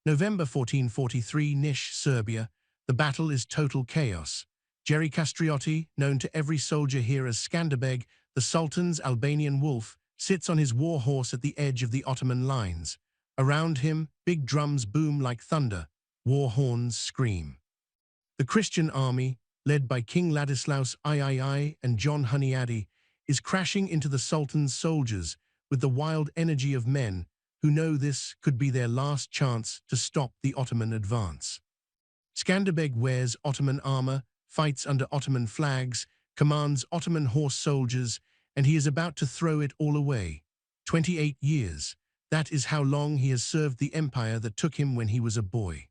November 1443, Niš, Serbia. The battle is total chaos. Gjergj Kastrioti, known to every soldier here as Skanderbeg, the Sultan's Albanian wolf, sits on his war horse at the edge of the Ottoman lines. Around him, big drums boom like thunder. War horns scream. The Christian army, led by King Ladislaus III and John Hunyadi, is crashing into the Sultan's soldiers with the wild energy of men who know this could be their last chance to stop the Ottoman advance. Skanderbeg wears Ottoman armor, fights under Ottoman flags, commands Ottoman horse soldiers, and he is about to throw it all away. 28 years. That is how long he has served the empire that took him when he was a boy.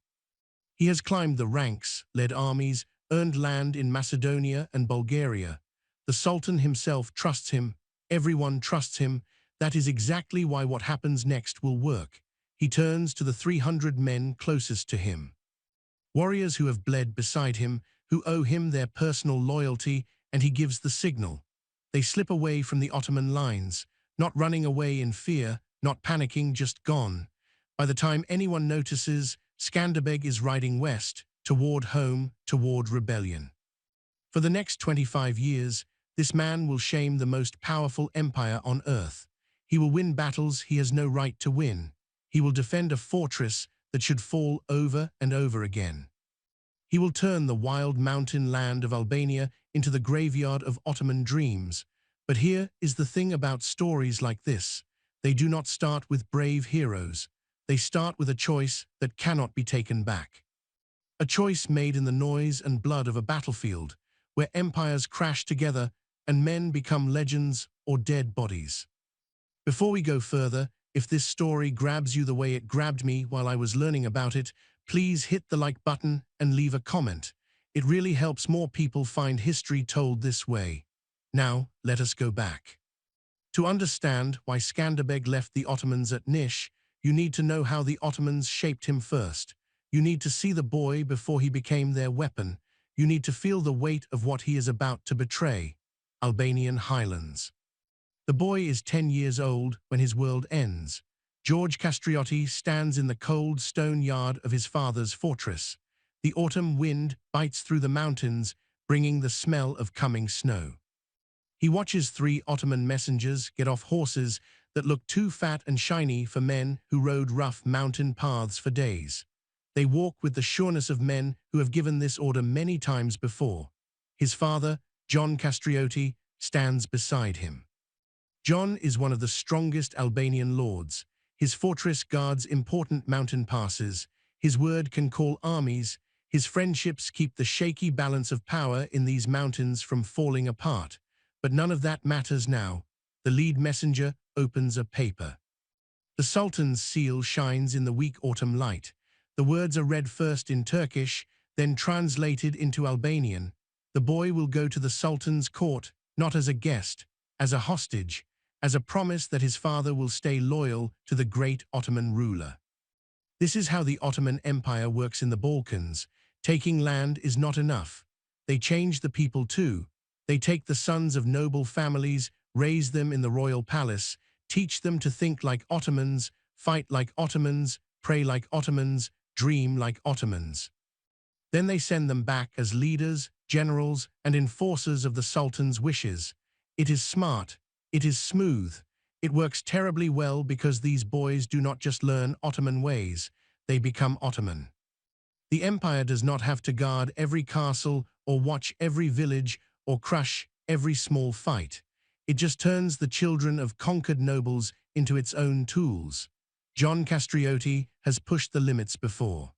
He has climbed the ranks, led armies, earned land in Macedonia and Bulgaria. The Sultan himself trusts him. Everyone trusts him. That is exactly why what happens next will work. He turns to the 300 men closest to him. Warriors who have bled beside him, who owe him their personal loyalty, and he gives the signal. They slip away from the Ottoman lines, not running away in fear, not panicking, just gone. By the time anyone notices, Skanderbeg is riding west, toward home, toward rebellion. For the next 25 years, this man will shame the most powerful empire on earth. He will win battles he has no right to win. He will defend a fortress that should fall over and over again. He will turn the wild mountain land of Albania into the graveyard of Ottoman dreams. But here is the thing about stories like this. They do not start with brave heroes. They start with a choice that cannot be taken back. A choice made in the noise and blood of a battlefield, where empires crash together and men become legends or dead bodies. Before we go further, if this story grabs you the way it grabbed me while I was learning about it, please hit the like button and leave a comment. It really helps more people find history told this way. Now, let us go back. To understand why Skanderbeg left the Ottomans at Niš, you need to know how the Ottomans shaped him first. You need to see the boy before he became their weapon. You need to feel the weight of what he is about to betray. Albanian highlands. The boy is 10 years old when his world ends. Gjergj Kastrioti stands in the cold stone yard of his father's fortress. The autumn wind bites through the mountains, bringing the smell of coming snow. He watches 3 Ottoman messengers get off horses that look too fat and shiny for men who rode rough mountain paths for days. They walk with the sureness of men who have given this order many times before. His father, Gjergj Kastrioti, stands beside him. John is one of the strongest Albanian lords. His fortress guards important mountain passes. His word can call armies. His friendships keep the shaky balance of power in these mountains from falling apart. But none of that matters now. The lead messenger opens a paper. The Sultan's seal shines in the weak autumn light. The words are read first in Turkish, then translated into Albanian. The boy will go to the Sultan's court, not as a guest, as a hostage, as a promise that his father will stay loyal to the great Ottoman ruler. This is how the Ottoman Empire works in the Balkans. Taking land is not enough. They change the people too. They take the sons of noble families, raise them in the royal palace, teach them to think like Ottomans, fight like Ottomans, pray like Ottomans, dream like Ottomans. Then they send them back as leaders, generals, and enforcers of the Sultan's wishes. It is smart. It is smooth. It works terribly well because these boys do not just learn Ottoman ways, they become Ottoman. The empire does not have to guard every castle or watch every village or crush every small fight. It just turns the children of conquered nobles into its own tools. Gjergj Kastrioti has pushed the limits before.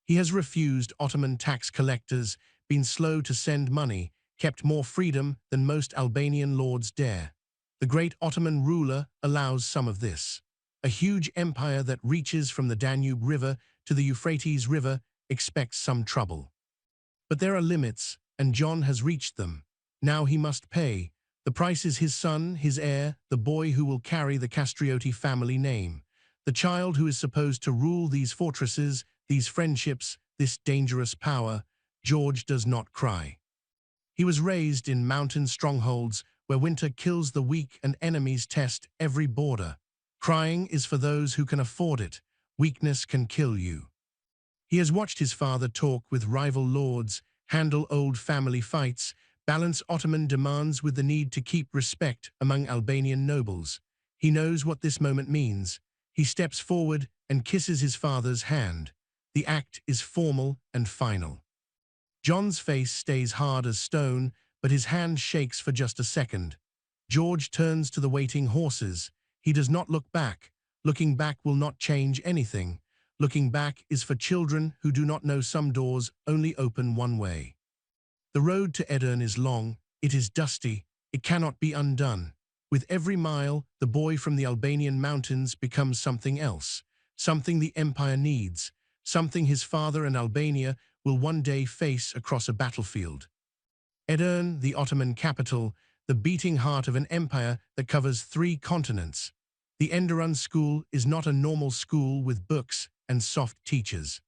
He has refused Ottoman tax collectors, been slow to send money, kept more freedom than most Albanian lords dare. The great Ottoman ruler allows some of this. A huge empire that reaches from the Danube River to the Euphrates River expects some trouble. But there are limits, and John has reached them. Now he must pay. The price is his son, his heir, the boy who will carry the Kastrioti family name. The child who is supposed to rule these fortresses, these friendships, this dangerous power. Gjergj does not cry. He was raised in mountain strongholds where winter kills the weak and enemies test every border. Crying is for those who can afford it. Weakness can kill you. He has watched his father talk with rival lords, handle old family fights, balance Ottoman demands with the need to keep respect among Albanian nobles. He knows what this moment means. He steps forward and kisses his father's hand. The act is formal and final. John's face stays hard as stone, but his hand shakes for just a second. Gjergj turns to the waiting horses. He does not look back. Looking back will not change anything. Looking back is for children who do not know some doors only open one way. The road to Edirne is long, it is dusty, it cannot be undone. With every mile, the boy from the Albanian mountains becomes something else, something the empire needs, something his father and Albania will one day face across a battlefield. Edirne, the Ottoman capital, the beating heart of an empire that covers 3 continents. The Edirne school is not a normal school with books and soft teachers.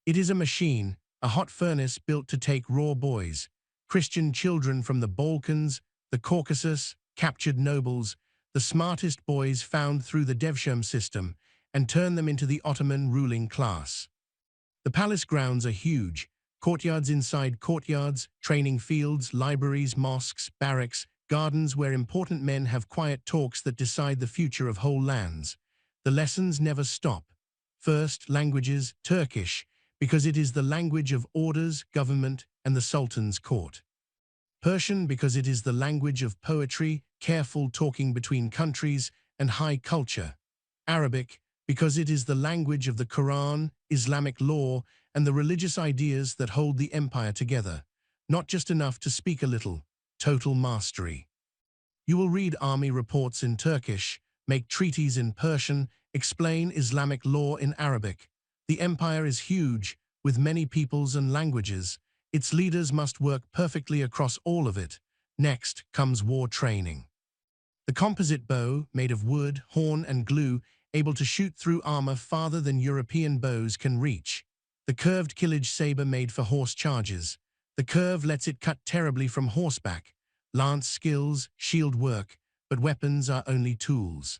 It is a machine, a hot furnace built to take raw boys, Christian children from the Balkans, the Caucasus, captured nobles, the smartest boys found through the Devshirme system, and turn them into the Ottoman ruling class. The palace grounds are huge, courtyards inside courtyards, training fields, libraries, mosques, barracks, gardens where important men have quiet talks that decide the future of whole lands. The lessons never stop. First, languages, Turkish, because it is the language of orders, government, and the Sultan's court. Persian, because it is the language of poetry, careful talking between countries, and high culture. Arabic, because it is the language of the Quran, Islamic law, and the religious ideas that hold the empire together. Not just enough to speak a little, total mastery. You will read army reports in Turkish, make treaties in Persian, explain Islamic law in Arabic. The empire is huge, with many peoples and languages. Its leaders must work perfectly across all of it. Next comes war training. The composite bow, made of wood, horn, and glue, able to shoot through armor farther than European bows can reach. The curved Gjergj saber made for horse charges. The curve lets it cut terribly from horseback. Lance skills, shield work, but weapons are only tools.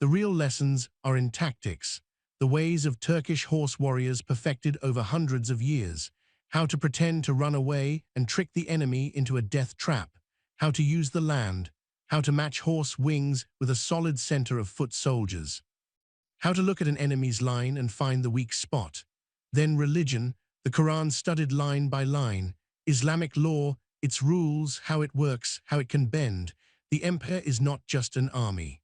The real lessons are in tactics, the ways of Turkish horse warriors perfected over hundreds of years, how to pretend to run away and trick the enemy into a death trap, how to use the land, how to match horse wings with a solid center of foot soldiers, how to look at an enemy's line and find the weak spot. Then religion, the Quran studied line by line, Islamic law, its rules, how it works, how it can bend. The empire is not just an army.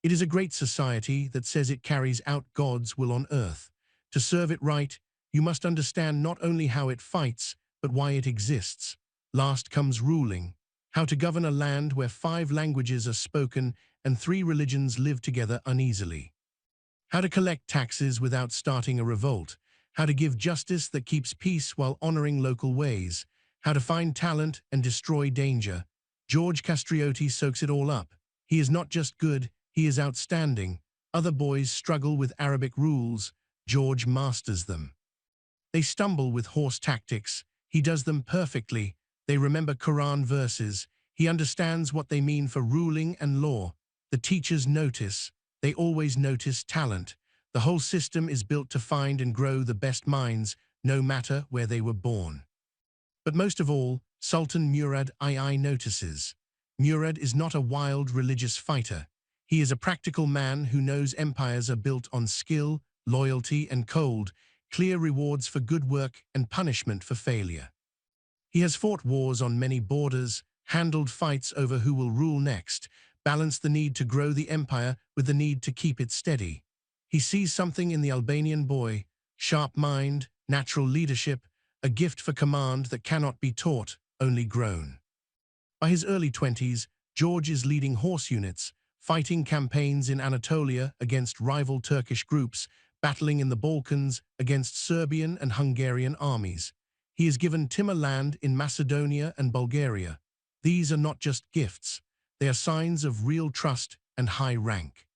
It is a great society that says it carries out God's will on earth. To serve it right, you must understand not only how it fights, but why it exists. Last comes ruling, how to govern a land where 5 languages are spoken and 3 religions live together uneasily. How to collect taxes without starting a revolt, how to give justice that keeps peace while honoring local ways, how to find talent and destroy danger. Gjergj Kastrioti soaks it all up. He is not just good, he is outstanding. Other boys struggle with Arabic rules. Gjergj masters them. They stumble with horse tactics. He does them perfectly. They remember Quran verses. He understands what they mean for ruling and law. The teachers notice. They always notice talent. The whole system is built to find and grow the best minds, no matter where they were born. But most of all, Sultan Murad II notices. Murad is not a wild religious fighter. He is a practical man who knows empires are built on skill, loyalty, and cold, clear rewards for good work and punishment for failure. He has fought wars on many borders, handled fights over who will rule next, balanced the need to grow the empire with the need to keep it steady. He sees something in the Albanian boy, sharp mind, natural leadership, a gift for command that cannot be taught, only grown. By his early 20s, Gjergj is leading horse units, fighting campaigns in Anatolia against rival Turkish groups, battling in the Balkans against Serbian and Hungarian armies. He is given timber land in Macedonia and Bulgaria. These are not just gifts. They are signs of real trust and high rank.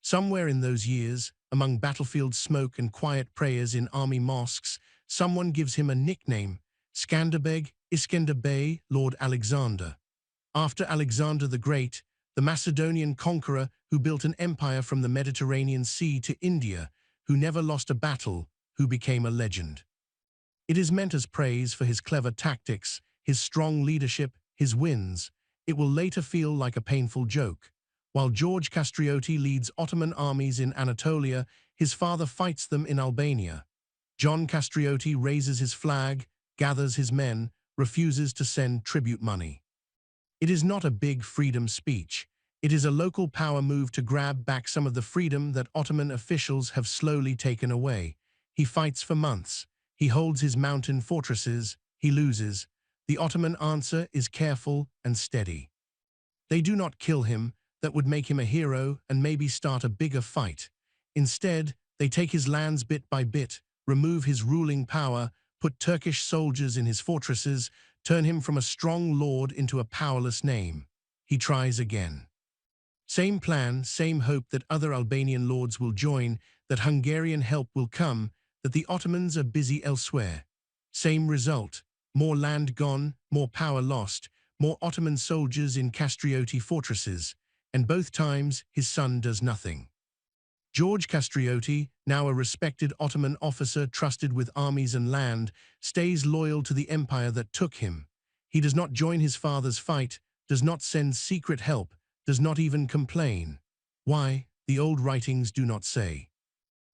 Somewhere in those years, among battlefield smoke and quiet prayers in army mosques, someone gives him a nickname, Skanderbeg, Iskender Bey, Lord Alexander. After Alexander the Great, the Macedonian conqueror who built an empire from the Mediterranean Sea to India, who never lost a battle, who became a legend. It is meant as praise for his clever tactics, his strong leadership, his wins. It will later feel like a painful joke. While Gjergj Kastrioti leads Ottoman armies in Anatolia, his father fights them in Albania. Gjergj Kastrioti raises his flag, gathers his men, refuses to send tribute money. It is not a big freedom speech. It is a local power move to grab back some of the freedom that Ottoman officials have slowly taken away. He fights for months. He holds his mountain fortresses. He loses. The Ottoman answer is careful and steady. They do not kill him. That would make him a hero and maybe start a bigger fight. Instead, they take his lands bit by bit, remove his ruling power, put Turkish soldiers in his fortresses, turn him from a strong lord into a powerless name. He tries again. Same plan, same hope that other Albanian lords will join, that Hungarian help will come, that the Ottomans are busy elsewhere. Same result, more land gone, more power lost, more Ottoman soldiers in Kastrioti fortresses, and both times his son does nothing. Gjergj Kastrioti, now a respected Ottoman officer trusted with armies and land, stays loyal to the empire that took him. He does not join his father's fight, does not send secret help, does not even complain. Why? The old writings do not say.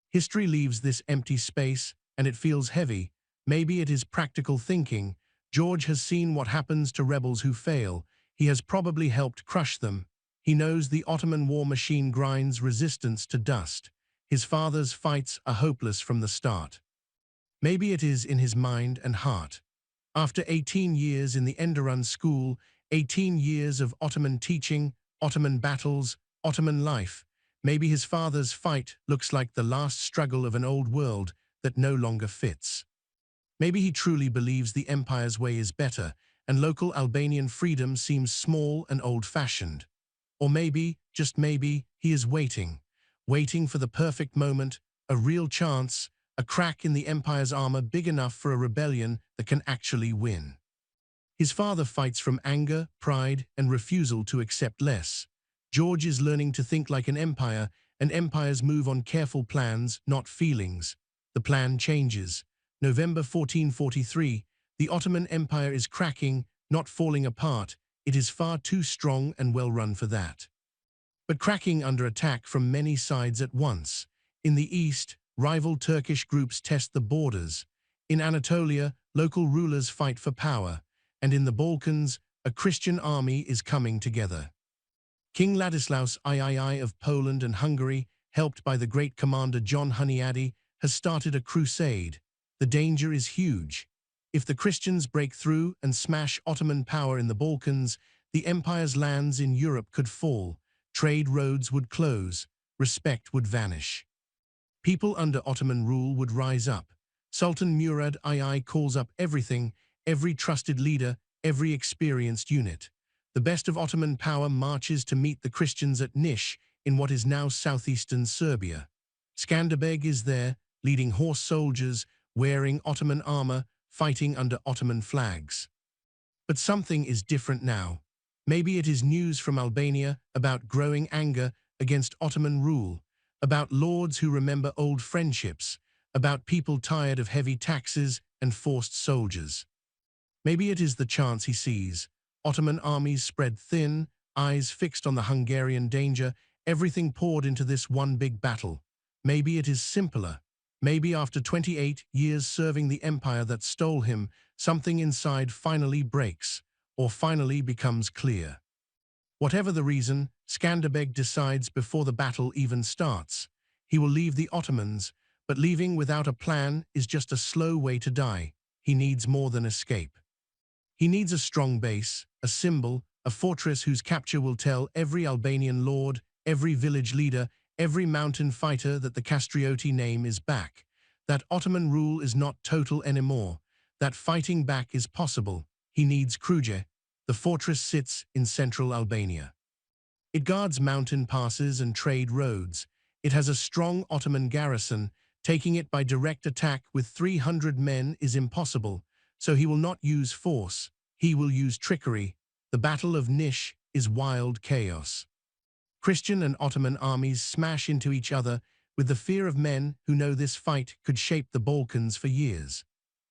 History leaves this empty space, and it feels heavy. Maybe it is practical thinking. Gjergj has seen what happens to rebels who fail. He has probably helped crush them. He knows the Ottoman war machine grinds resistance to dust. His father's fights are hopeless from the start. Maybe it is in his mind and heart. After 18 years in the Enderun school, 18 years of Ottoman teaching, Ottoman battles, Ottoman life, maybe his father's fight looks like the last struggle of an old world that no longer fits. Maybe he truly believes the empire's way is better, and local Albanian freedom seems small and old-fashioned. Or maybe, just maybe, he is waiting for the perfect moment, a real chance, a crack in the empire's armor big enough for a rebellion that can actually win. His father fights from anger, pride, and refusal to accept less. Gjergj is learning to think like an empire, and empires move on careful plans, not feelings. The plan changes. November 1443, the Ottoman Empire is cracking, not falling apart. It is far too strong and well-run for that. But cracking under attack from many sides at once. In the east, rival Turkish groups test the borders. In Anatolia, local rulers fight for power. And in the Balkans, a Christian army is coming together. King Ladislaus III of Poland and Hungary, helped by the great commander John Hunyadi, has started a crusade. The danger is huge. If the Christians break through and smash Ottoman power in the Balkans, the empire's lands in Europe could fall, trade roads would close, respect would vanish. People under Ottoman rule would rise up. Sultan Murad II calls up everything, every trusted leader, every experienced unit. The best of Ottoman power marches to meet the Christians at Niš, in what is now southeastern Serbia. Skanderbeg is there, leading horse soldiers, wearing Ottoman armor, fighting under Ottoman flags. But something is different now. Maybe it is news from Albania about growing anger against Ottoman rule, about lords who remember old friendships, about people tired of heavy taxes and forced soldiers. Maybe it is the chance he sees. Ottoman armies spread thin, eyes fixed on the Hungarian danger, everything poured into this one big battle. Maybe it is simpler. Maybe after 28 years serving the empire that stole him, something inside finally breaks, or finally becomes clear. Whatever the reason, Skanderbeg decides before the battle even starts. He will leave the Ottomans, but leaving without a plan is just a slow way to die. He needs more than escape. He needs a strong base, a symbol, a fortress whose capture will tell every Albanian lord, every village leader, every mountain fighter that the Kastrioti name is back, that Ottoman rule is not total anymore, that fighting back is possible. He needs Gjergj. The fortress sits in central Albania. It guards mountain passes and trade roads. It has a strong Ottoman garrison. Taking it by direct attack with 300 men is impossible, so he will not use force. He will use trickery. The Battle of Niš is wild chaos. Christian and Ottoman armies smash into each other, with the fear of men who know this fight could shape the Balkans for years.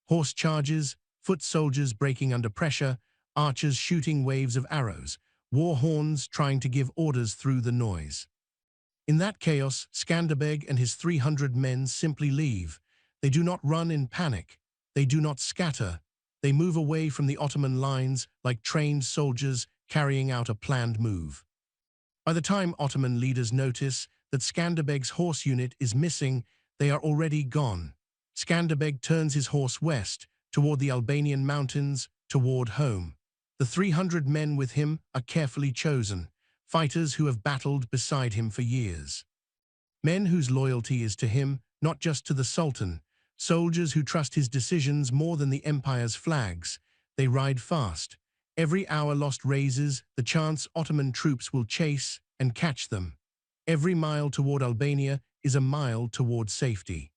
Horse charges, foot soldiers breaking under pressure, archers shooting waves of arrows, war horns trying to give orders through the noise. In that chaos, Skanderbeg and his 300 men simply leave. They do not run in panic. They do not scatter. They move away from the Ottoman lines like trained soldiers carrying out a planned move. By the time Ottoman leaders notice that Skanderbeg's horse unit is missing, they are already gone. Skanderbeg turns his horse west, toward the Albanian mountains, toward home. The 300 men with him are carefully chosen, fighters who have battled beside him for years. Men whose loyalty is to him, not just to the Sultan. Soldiers who trust his decisions more than the empire's flags. They ride fast. Every hour lost raises the chance Ottoman troops will chase and catch them. Every mile toward Albania is a mile toward safety.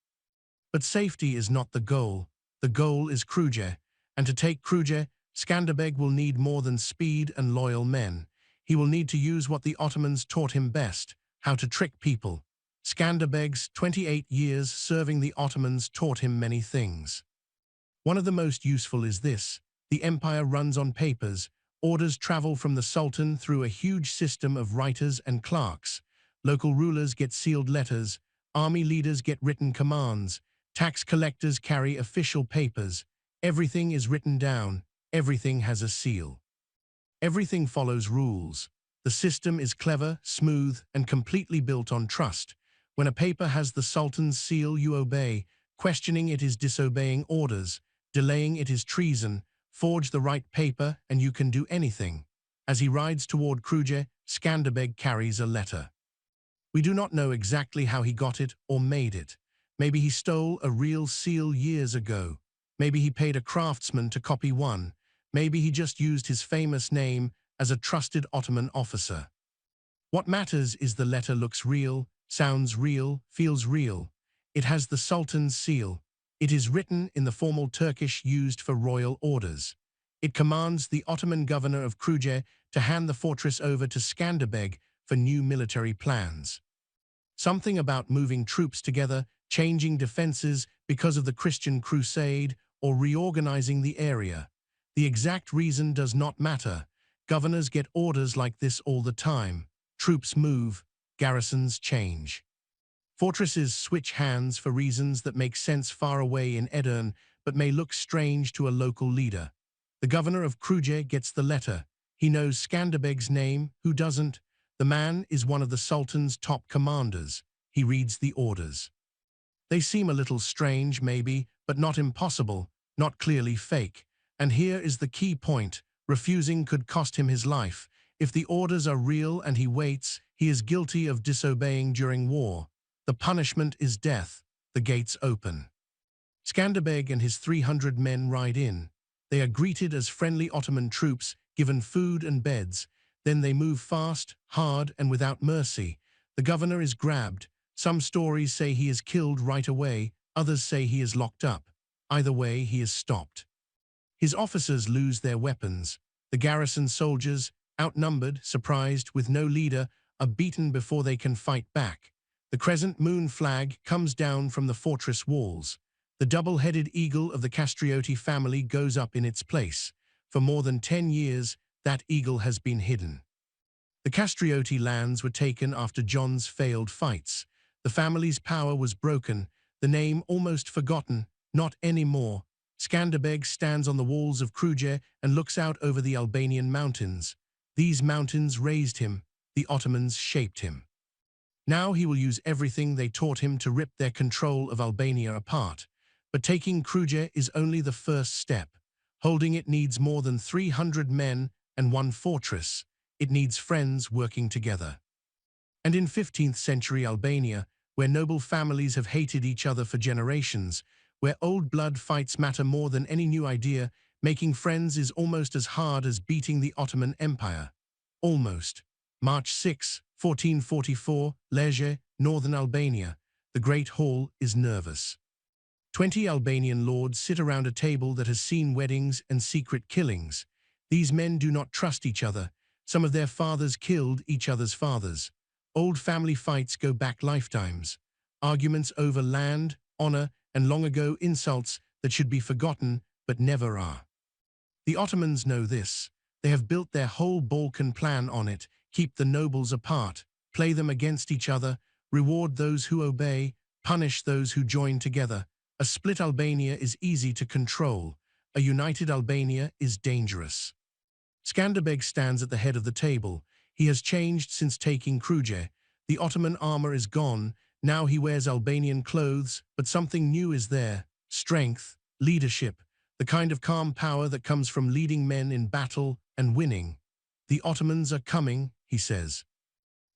But safety is not the goal. The goal is Gjergj, and to take Gjergj, Skanderbeg will need more than speed and loyal men. He will need to use what the Ottomans taught him best, how to trick people. Skanderbeg's 28 years serving the Ottomans taught him many things. One of the most useful is this: the empire runs on papers. Orders travel from the Sultan through a huge system of writers and clerks. Local rulers get sealed letters. Army leaders get written commands. Tax collectors carry official papers. Everything is written down. Everything has a seal. Everything follows rules. The system is clever, smooth, and completely built on trust. When a paper has the Sultan's seal, you obey. Questioning it is disobeying orders. Delaying it is treason. Forge the right paper and you can do anything. As he rides toward Gjergj, Skanderbeg carries a letter. We do not know exactly how he got it or made it. Maybe he stole a real seal years ago. Maybe he paid a craftsman to copy one. Maybe he just used his famous name as a trusted Ottoman officer. What matters is the letter looks real, sounds real, feels real. It has the Sultan's seal. It is written in the formal Turkish used for royal orders. It commands the Ottoman governor of Gjergj to hand the fortress over to Skanderbeg for new military plans. Something about moving troops together, changing defenses because of the Christian crusade, or reorganizing the area. The exact reason does not matter. Governors get orders like this all the time. Troops move, garrisons change. Fortresses switch hands for reasons that make sense far away in Edirne, but may look strange to a local leader. The governor of Gjergj gets the letter. He knows Skanderbeg's name. Who doesn't? The man is one of the Sultan's top commanders. He reads the orders. They seem a little strange, maybe, but not impossible, not clearly fake. And here is the key point. Refusing could cost him his life. If the orders are real and he waits, he is guilty of disobeying during war. The punishment is death. The gates open. Skanderbeg and his 300 men ride in. They are greeted as friendly Ottoman troops, given food and beds. Then they move fast, hard, and without mercy. The governor is grabbed. Some stories say he is killed right away. Others say he is locked up. Either way, he is stopped. His officers lose their weapons. The garrison soldiers, outnumbered, surprised, with no leader, are beaten before they can fight back. The crescent moon flag comes down from the fortress walls. The double-headed eagle of the Kastrioti family goes up in its place. For more than 10 years, that eagle has been hidden. The Kastrioti lands were taken after John's failed fights. The family's power was broken, the name almost forgotten. Not anymore. Skanderbeg stands on the walls of Gjergj and looks out over the Albanian mountains. These mountains raised him. The Ottomans shaped him. Now he will use everything they taught him to rip their control of Albania apart. But taking Gjergj is only the first step. Holding it needs more than 300 men and one fortress. It needs friends working together. And in 15th century Albania, where noble families have hated each other for generations, where old blood fights matter more than any new idea, making friends is almost as hard as beating the Ottoman Empire. Almost. March 6, 1444, Gjergj, northern Albania. The Great Hall is nervous. 20 Albanian lords sit around a table that has seen weddings and secret killings. These men do not trust each other. Some of their fathers killed each other's fathers. Old family fights go back lifetimes. Arguments over land, honor, and long ago insults that should be forgotten but never are. The Ottomans know this. They have built their whole Balkan plan on it: keep the nobles apart, play them against each other, reward those who obey, punish those who join together. A split Albania is easy to control. A united Albania is dangerous. Skanderbeg stands at the head of the table. He has changed since taking Gjergj. The Ottoman armor is gone. Now he wears Albanian clothes, but something new is there: strength, leadership, the kind of calm power that comes from leading men in battle and winning. The Ottomans are coming, he says.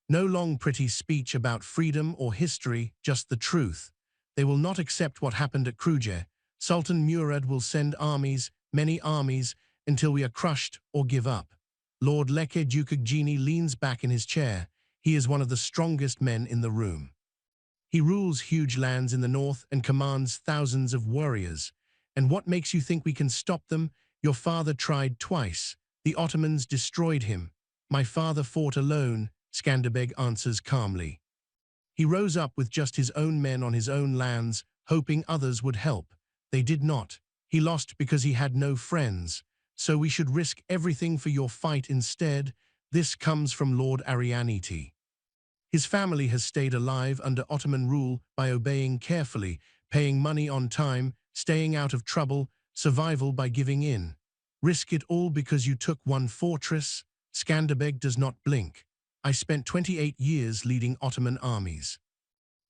No long pretty speech about freedom or history, just the truth. They will not accept what happened at Gjergj. Sultan Murad will send armies, many armies, until we are crushed or give up. Lord Gjergj Kastrioti leans back in his chair. He is one of the strongest men in the room. He rules huge lands in the north and commands thousands of warriors. And what makes you think we can stop them? Your father tried twice. The Ottomans destroyed him. My father fought alone, Skanderbeg answers calmly. He rose up with just his own men on his own lands, hoping others would help. They did not. He lost because he had no friends. So we should risk everything for your fight instead. This comes from Lord Arianiti. His family has stayed alive under Ottoman rule by obeying carefully, paying money on time, staying out of trouble, survival by giving in. Risk it all because you took one fortress? Skanderbeg does not blink. I spent 28 years leading Ottoman armies.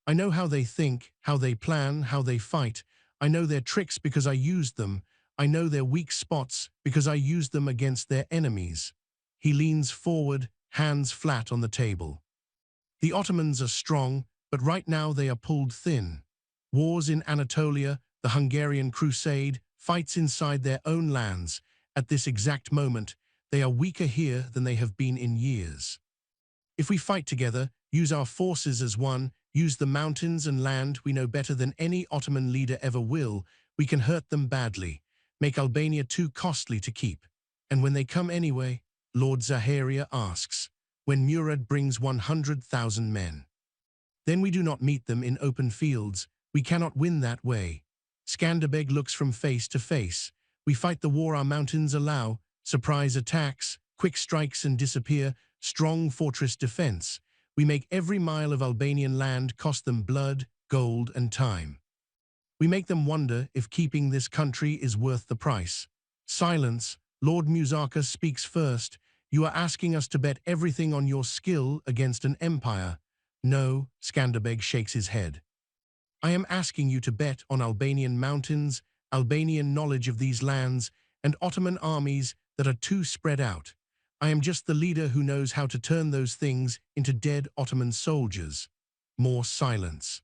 I know how they think, how they plan, how they fight. I know their tricks because I used them. I know their weak spots because I used them against their enemies. He leans forward, hands flat on the table. The Ottomans are strong, but right now they are pulled thin. Wars in Anatolia, the Hungarian Crusade, fights inside their own lands. At this exact moment, they are weaker here than they have been in years. If we fight together, use our forces as one, use the mountains and land we know better than any Ottoman leader ever will, we can hurt them badly, make Albania too costly to keep. And when they come anyway, Lord Zaharia asks, when Murad brings 100,000 men. Then we do not meet them in open fields. We cannot win that way. Skanderbeg looks from face to face. We fight the war our mountains allow, surprise attacks, quick strikes and disappear, strong fortress defense. We make every mile of Albanian land cost them blood, gold and time. We make them wonder if keeping this country is worth the price. Silence. Lord Musaka speaks first. You are asking us to bet everything on your skill against an empire. No, Skanderbeg shakes his head. I am asking you to bet on Albanian mountains, Albanian knowledge of these lands, and Ottoman armies that are too spread out. I am just the leader who knows how to turn those things into dead Ottoman soldiers. More silence.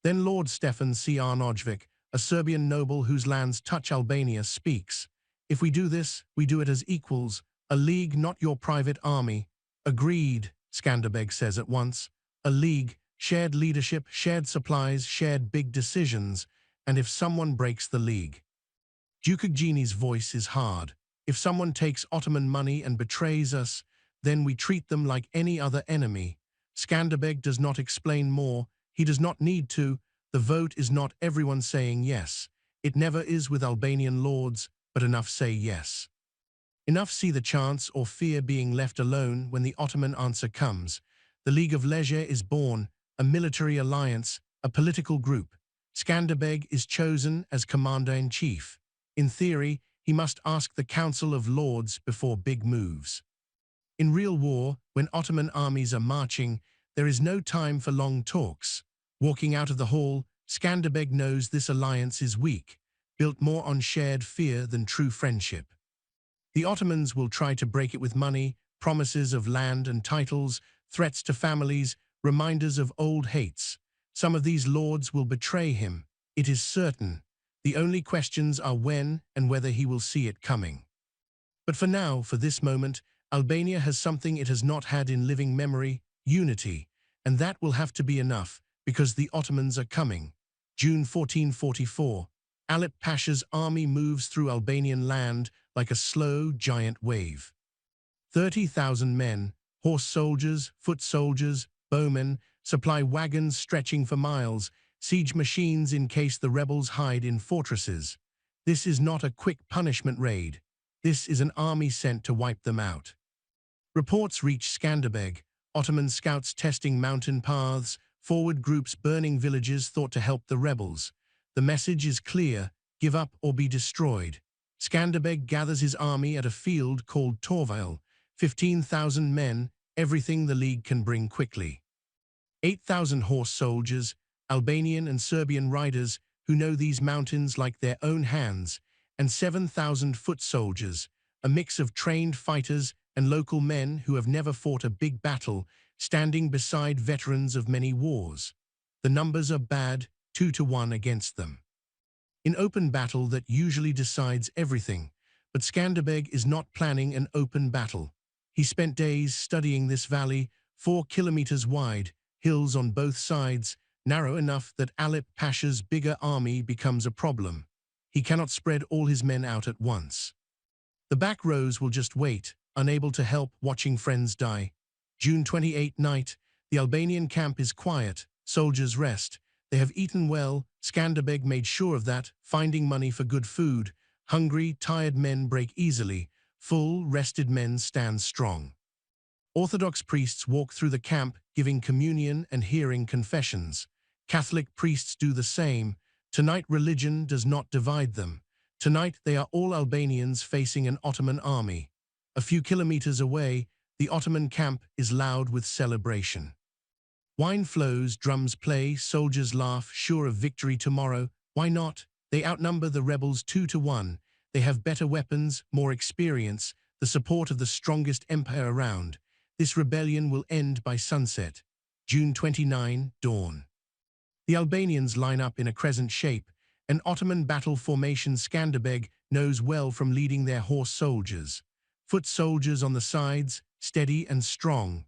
Then Lord Stefan Crnogjevic, a Serbian noble whose lands touch Albania, speaks. If we do this, we do it as equals, a league, not your private army. Agreed, Skanderbeg says at once. A league, shared leadership, shared supplies, shared big decisions, and if someone breaks the league. Gjergj's voice is hard. If someone takes Ottoman money and betrays us, then we treat them like any other enemy. Skanderbeg does not explain more. He does not need to. The vote is not everyone saying yes. It never is with Albanian lords, but enough say yes. Enough see the chance or fear being left alone when the Ottoman answer comes. The League of Leisure is born, a military alliance, a political group. Skanderbeg is chosen as commander-in-chief. In theory, he must ask the Council of Lords before big moves. In real war, when Ottoman armies are marching, there is no time for long talks. Walking out of the hall, Skanderbeg knows this alliance is weak, built more on shared fear than true friendship. The Ottomans will try to break it with money, promises of land and titles, threats to families, reminders of old hates. Some of these lords will betray him. It is certain. The only questions are when and whether he will see it coming. But for now, for this moment, Albania has something it has not had in living memory: unity. And that will have to be enough, because the Ottomans are coming. June 1444. Alip Pasha's army moves through Albanian land like a slow, giant wave. 30,000 men, horse soldiers, foot soldiers, bowmen, supply wagons stretching for miles, siege machines in case the rebels hide in fortresses. This is not a quick punishment raid. This is an army sent to wipe them out. Reports reach Skanderbeg, Ottoman scouts testing mountain paths, forward groups burning villages thought to help the rebels. The message is clear: give up or be destroyed. Skanderbeg gathers his army at a field called Torvail, 15,000 men, everything the League can bring quickly. 8,000 horse soldiers, Albanian and Serbian riders who know these mountains like their own hands, and 7,000 foot soldiers, a mix of trained fighters and local men who have never fought a big battle, standing beside veterans of many wars. The numbers are bad, 2-1 against them. In open battle that usually decides everything, but Skanderbeg is not planning an open battle. He spent days studying this valley, 4 kilometers wide, hills on both sides, narrow enough that Alip Pasha's bigger army becomes a problem. He cannot spread all his men out at once. The back rows will just wait, unable to help, watching friends die. June 28 night, the Albanian camp is quiet, soldiers rest. They have eaten well, Skanderbeg made sure of that, finding money for good food. Hungry, tired men break easily. Full, rested men stand strong. Orthodox priests walk through the camp, giving communion and hearing confessions. Catholic priests do the same. Tonight religion does not divide them. Tonight they are all Albanians facing an Ottoman army. A few kilometers away, the Ottoman camp is loud with celebration. Wine flows, drums play, soldiers laugh, sure of victory tomorrow. Why not? They outnumber the rebels 2-1. They have better weapons, more experience, the support of the strongest empire around. This rebellion will end by sunset. June 29, dawn. The Albanians line up in a crescent shape, an Ottoman battle formation Skanderbeg knows well from leading their horse soldiers. Foot soldiers on the sides, steady and strong.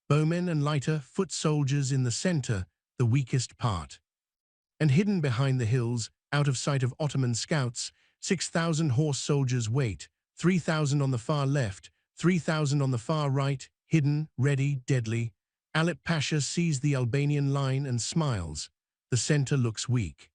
Bowmen and lighter foot soldiers in the center, the weakest part. And hidden behind the hills, out of sight of Ottoman scouts, 6,000 horse soldiers wait, 3,000 on the far left, 3,000 on the far right, hidden, ready, deadly. Alip Pasha sees the Albanian line and smiles. The center looks weak.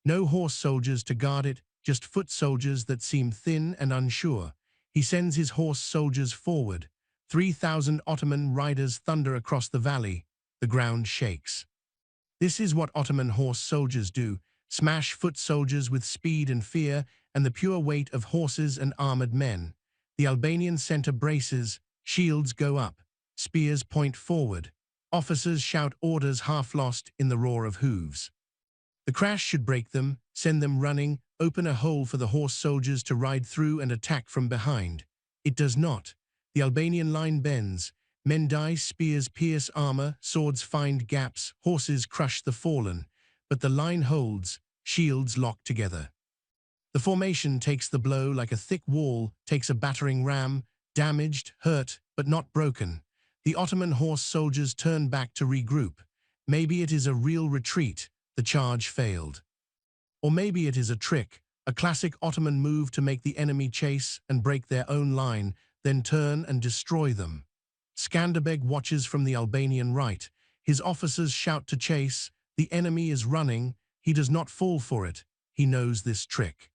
No horse soldiers to guard it, just foot soldiers that seem thin and unsure. He sends his horse soldiers forward. 3,000 Ottoman riders thunder across the valley. The ground shakes. This is what Ottoman horse soldiers do: smash foot soldiers with speed and fear and the pure weight of horses and armored men. The Albanian center braces, shields go up, spears point forward. Officers shout orders half lost in the roar of hooves. The crash should break them, send them running, open a hole for the horse soldiers to ride through and attack from behind. It does not. The Albanian line bends. Men die, spears pierce armor, swords find gaps, horses crush the fallen. But the line holds, shields lock together. The formation takes the blow like a thick wall, takes a battering ram, damaged, hurt, but not broken. The Ottoman horse soldiers turn back to regroup. Maybe it is a real retreat, the charge failed. Or maybe it is a trick, a classic Ottoman move to make the enemy chase and break their own line, then turn and destroy them. Skanderbeg watches from the Albanian right. His officers shout to chase. The enemy is running. He does not fall for it. He knows this trick.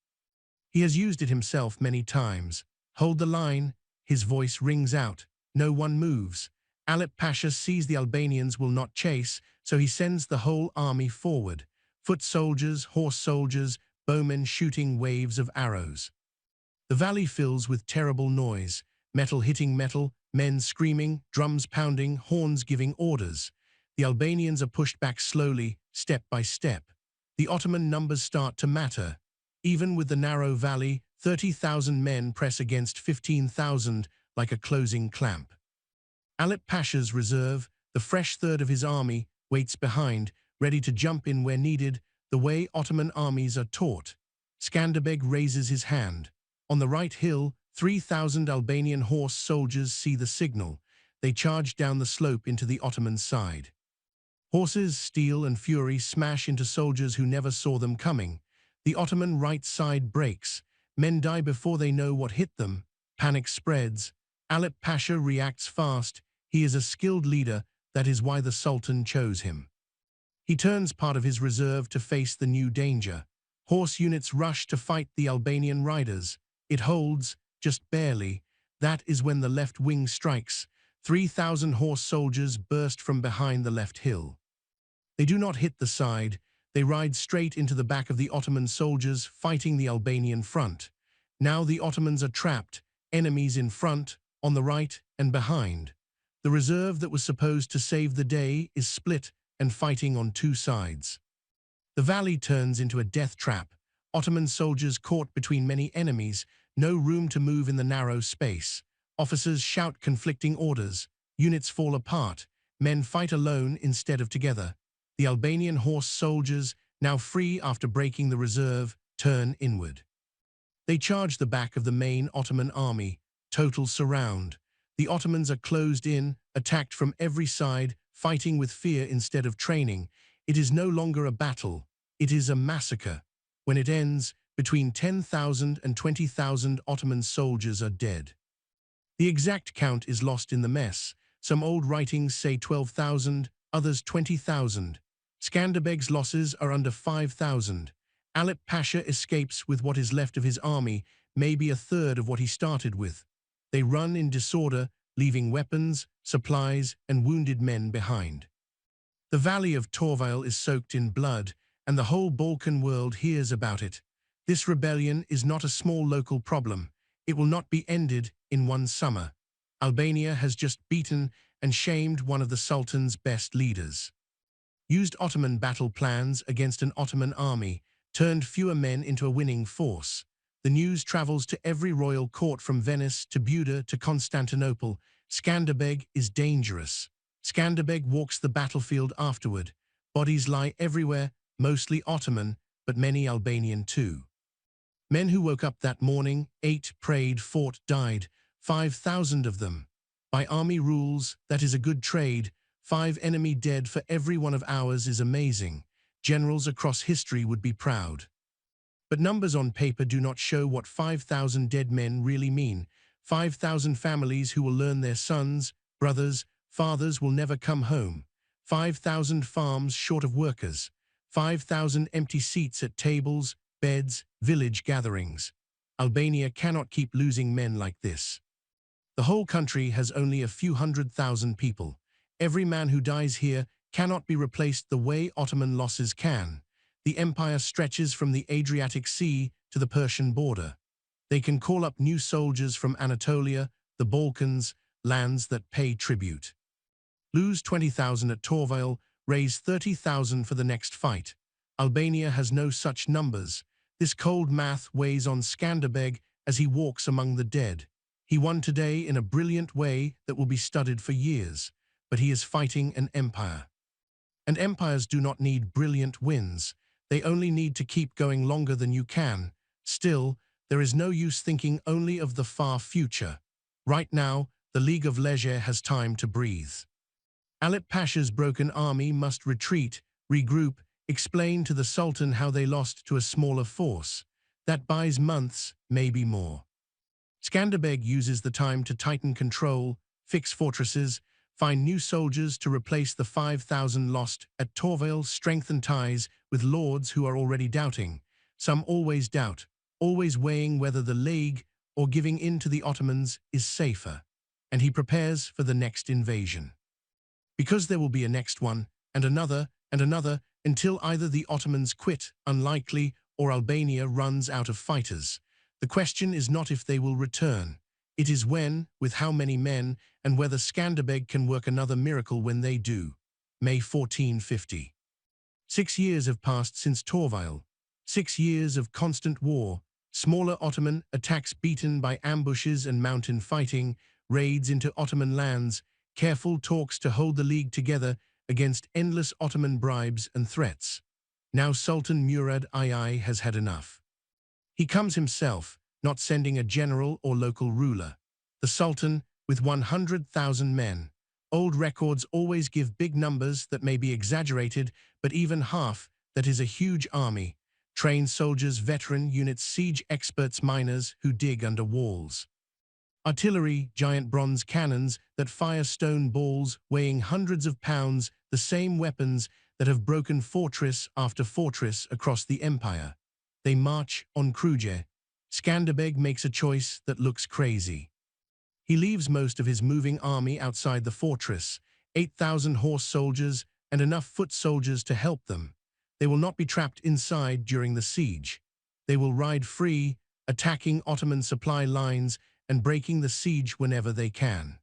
He has used it himself many times. Hold the line. His voice rings out. No one moves. Alip Pasha sees the Albanians will not chase, so he sends the whole army forward. Foot soldiers, horse soldiers, bowmen shooting waves of arrows. The valley fills with terrible noise. Metal hitting metal, men screaming, drums pounding, horns giving orders. The Albanians are pushed back slowly, step by step. The Ottoman numbers start to matter. Even with the narrow valley, 30,000 men press against 15,000 like a closing clamp. Alip Pasha's reserve, the fresh third of his army, waits behind, ready to jump in where needed, the way Ottoman armies are taught. Skanderbeg raises his hand. On the right hill, 3,000 Albanian horse soldiers see the signal. They charge down the slope into the Ottoman side. Horses, steel and fury smash into soldiers who never saw them coming. The Ottoman right side breaks. Men die before they know what hit them. Panic spreads. Alip Pasha reacts fast. He is a skilled leader. That is why the Sultan chose him. He turns part of his reserve to face the new danger. Horse units rush to fight the Albanian riders. It holds, just barely. That is when the left wing strikes. 3,000 horse soldiers burst from behind the left hill. They do not hit the side. They ride straight into the back of the Ottoman soldiers fighting the Albanian front. Now the Ottomans are trapped, enemies in front, on the right, and behind. The reserve that was supposed to save the day is split and fighting on two sides. The valley turns into a death trap. Ottoman soldiers caught between many enemies, no room to move in the narrow space. Officers shout conflicting orders. Units fall apart. Men fight alone instead of together. The Albanian horse soldiers, now free after breaking the reserve, turn inward. They charge the back of the main Ottoman army. Total surround. The Ottomans are closed in, attacked from every side, fighting with fear instead of training. It is no longer a battle. It is a massacre. When it ends, between 10,000 and 20,000 Ottoman soldiers are dead. The exact count is lost in the mess. Some old writings say 12,000, others 20,000. Skanderbeg's losses are under 5,000. Alip Pasha escapes with what is left of his army, maybe a third of what he started with. They run in disorder, leaving weapons, supplies, and wounded men behind. The valley of Torvile is soaked in blood, and the whole Balkan world hears about it. This rebellion is not a small local problem. It will not be ended in one summer. Albania has just beaten and shamed one of the Sultan's best leaders. Used Ottoman battle plans against an Ottoman army, turned fewer men into a winning force. The news travels to every royal court from Venice to Buda to Constantinople. Skanderbeg is dangerous. Skanderbeg walks the battlefield afterward. Bodies lie everywhere, mostly Ottoman, but many Albanian too. Men who woke up that morning, ate, prayed, fought, died. 5,000 of them. By army rules, that is a good trade. 5 enemy dead for every one of ours is amazing. Generals across history would be proud. But numbers on paper do not show what 5,000 dead men really mean. 5,000 families who will learn their sons, brothers, fathers will never come home. 5,000 farms short of workers. 5,000 empty seats at tables, beds, village gatherings. Albania cannot keep losing men like this. The whole country has only a few 100,000 people. Every man who dies here cannot be replaced the way Ottoman losses can. The empire stretches from the Adriatic Sea to the Persian border. They can call up new soldiers from Anatolia, the Balkans, lands that pay tribute. Lose 20,000 at Torvile, raise 30,000 for the next fight. Albania has no such numbers. This cold math weighs on Skanderbeg as he walks among the dead. He won today in a brilliant way that will be studied for years, but he is fighting an empire. And empires do not need brilliant wins. They only need to keep going longer than you can. Still, there is no use thinking only of the far future. Right now, the League of Leisure has time to breathe. Alip Pasha's broken army must retreat, regroup, explain to the Sultan how they lost to a smaller force. That buys months, maybe more. Skanderbeg uses the time to tighten control, fix fortresses, find new soldiers to replace the 5,000 lost at Torvile, strengthen ties with lords who are already doubting. Some always doubt, always weighing whether the League or giving in to the Ottomans is safer. And he prepares for the next invasion. Because there will be a next one, and another, until either the Ottomans quit, unlikely, or Albania runs out of fighters. The question is not if they will return. It is when, with how many men, and whether Skanderbeg can work another miracle when they do. May 1450. 6 years have passed since Torvile. 6 years of constant war. Smaller Ottoman attacks beaten by ambushes and mountain fighting, raids into Ottoman lands, careful talks to hold the League together against endless Ottoman bribes and threats. Now Sultan Murad II has had enough. He comes himself, not sending a general or local ruler. The Sultan, with 100,000 men. Old records always give big numbers that may be exaggerated, but even half, that is a huge army. Trained soldiers, veteran units, siege experts, miners who dig under walls. Artillery, giant bronze cannons that fire stone balls weighing hundreds of pounds, the same weapons that have broken fortress after fortress across the empire. They march on Gjergj. Skanderbeg makes a choice that looks crazy. He leaves most of his moving army outside the fortress, 8,000 horse soldiers and enough foot soldiers to help them. They will not be trapped inside during the siege. They will ride free, attacking Ottoman supply lines and breaking the siege whenever they can.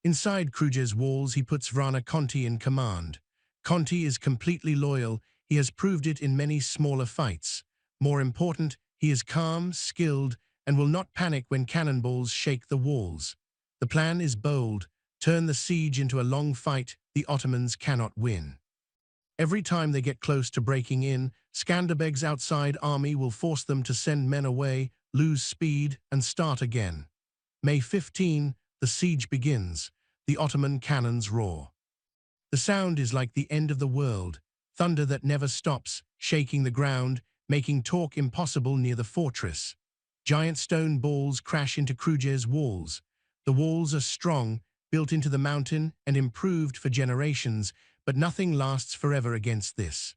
Inside Gjergj's walls, he puts Vrana Conti in command. Conti is completely loyal. He has proved it in many smaller fights. More important, he is calm, skilled, and will not panic when cannonballs shake the walls. The plan is bold: turn the siege into a long fight the Ottomans cannot win. Every time they get close to breaking in, Skanderbeg's outside army will force them to send men away, lose speed, and start again. May 15, the siege begins. The Ottoman cannons roar. The sound is like the end of the world, thunder that never stops, shaking the ground, making talk impossible near the fortress. Giant stone balls crash into Gjergj's walls. The walls are strong, built into the mountain and improved for generations, but nothing lasts forever against this.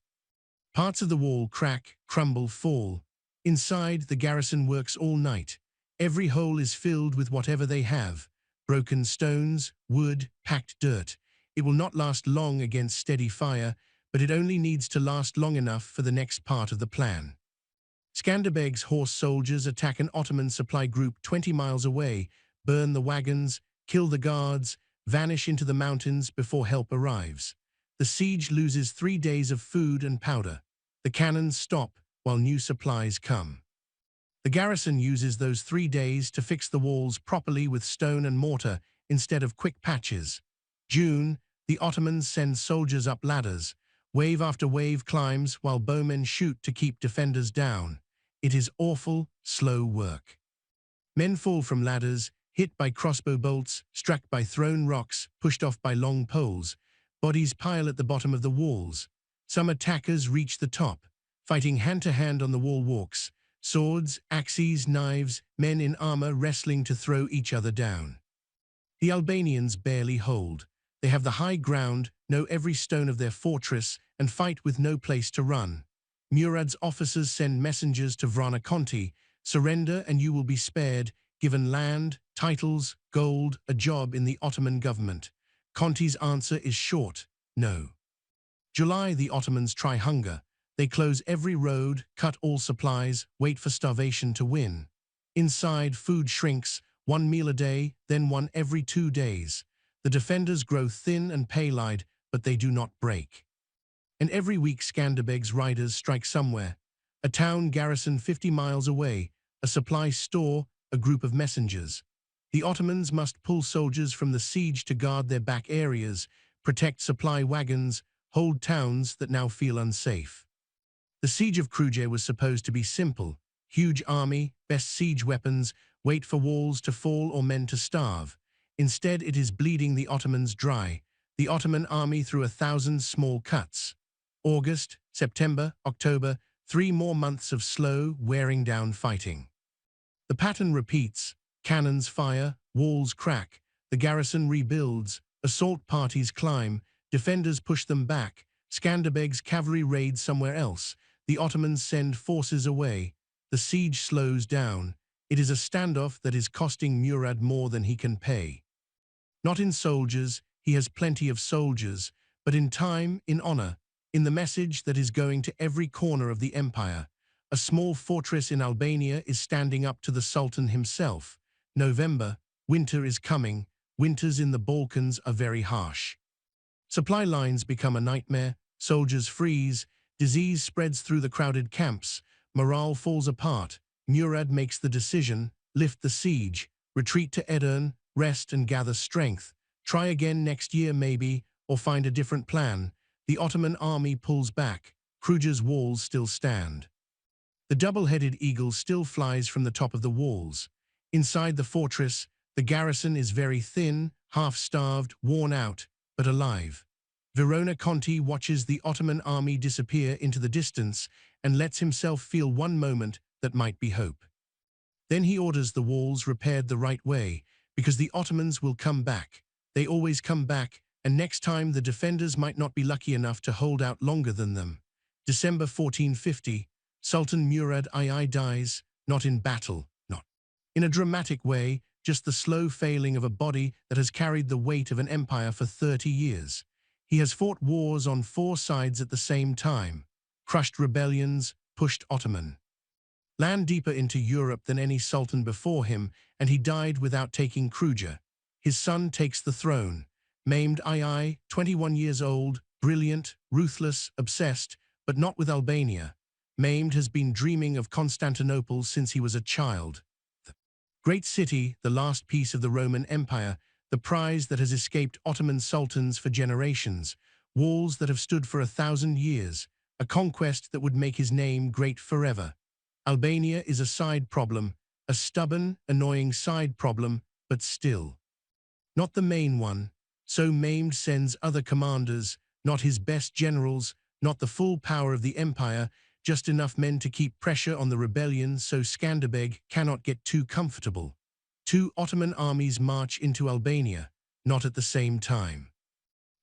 Parts of the wall crack, crumble, fall. Inside, the garrison works all night. Every hole is filled with whatever they have: broken stones, wood, packed dirt. It will not last long against steady fire, but it only needs to last long enough for the next part of the plan. Skanderbeg's horse soldiers attack an Ottoman supply group 20 miles away, burn the wagons, kill the guards, vanish into the mountains before help arrives. The siege loses 3 days of food and powder. The cannons stop while new supplies come. The garrison uses those 3 days to fix the walls properly with stone and mortar instead of quick patches. June, the Ottomans send soldiers up ladders. Wave after wave climbs while bowmen shoot to keep defenders down. It is awful, slow work. Men fall from ladders, hit by crossbow bolts, struck by thrown rocks, pushed off by long poles. Bodies pile at the bottom of the walls. Some attackers reach the top, fighting hand-to-hand on the wall walks. Swords, axes, knives, men in armor wrestling to throw each other down. The Albanians barely hold. They have the high ground, know every stone of their fortress, and fight with no place to run. Murad's officers send messengers to Vrana Conti: surrender and you will be spared, given land, titles, gold, a job in the Ottoman government. Conti's answer is short: no. July, the Ottomans try hunger. They close every road, cut all supplies, wait for starvation to win. Inside, food shrinks, 1 meal a day, then one every 2 days. The defenders grow thin and pale-eyed, but they do not break. And every week Skanderbeg's riders strike somewhere: a town garrison 50 miles away, a supply store, a group of messengers. The Ottomans must pull soldiers from the siege to guard their back areas, protect supply wagons, hold towns that now feel unsafe. The siege of Gjergj was supposed to be simple: huge army, best siege weapons, wait for walls to fall or men to starve. Instead, it is bleeding the Ottomans dry. The Ottoman army through 1,000 small cuts. August, September, October, 3 more months of slow, wearing down fighting. The pattern repeats: cannons fire, walls crack, the garrison rebuilds, assault parties climb, defenders push them back, Skanderbeg's cavalry raids somewhere else, the Ottomans send forces away, the siege slows down. It is a standoff that is costing Murad more than he can pay. Not in soldiers, he has plenty of soldiers, but in time, in honor, in the message that is going to every corner of the empire. A small fortress in Albania is standing up to the Sultan himself. November, winter is coming. Winters in the Balkans are very harsh. Supply lines become a nightmare, soldiers freeze, disease spreads through the crowded camps, morale falls apart. Murad makes the decision: lift the siege, retreat to Edirne, rest and gather strength. Try again next year maybe, or find a different plan. The Ottoman army pulls back. Gjergj's walls still stand. The double-headed eagle still flies from the top of the walls. Inside the fortress, the garrison is very thin, half-starved, worn out, but alive. Vrana Conti watches the Ottoman army disappear into the distance and lets himself feel one moment that might be hope. Then he orders the walls repaired the right way, because the Ottomans will come back. They always come back, and next time the defenders might not be lucky enough to hold out longer than them. December 1450, Sultan Murad II dies, not in battle, not in a dramatic way, just the slow failing of a body that has carried the weight of an empire for 30 years. He has fought wars on 4 sides at the same time, crushed rebellions, pushed Ottoman land deeper into Europe than any sultan before him, and he died without taking Kruja. His son takes the throne, maimed II, 21 years old, brilliant, ruthless, obsessed, but not with Albania. Maimed has been dreaming of Constantinople since he was a child. The great city, the last piece of the Roman Empire, the prize that has escaped Ottoman sultans for generations, walls that have stood for 1,000 years, a conquest that would make his name great forever. Albania is a side problem, a stubborn, annoying side problem, but still not the main one. So Maimed sends other commanders, not his best generals, not the full power of the empire, just enough men to keep pressure on the rebellion so Skanderbeg cannot get too comfortable. 2 Ottoman armies march into Albania, not at the same time.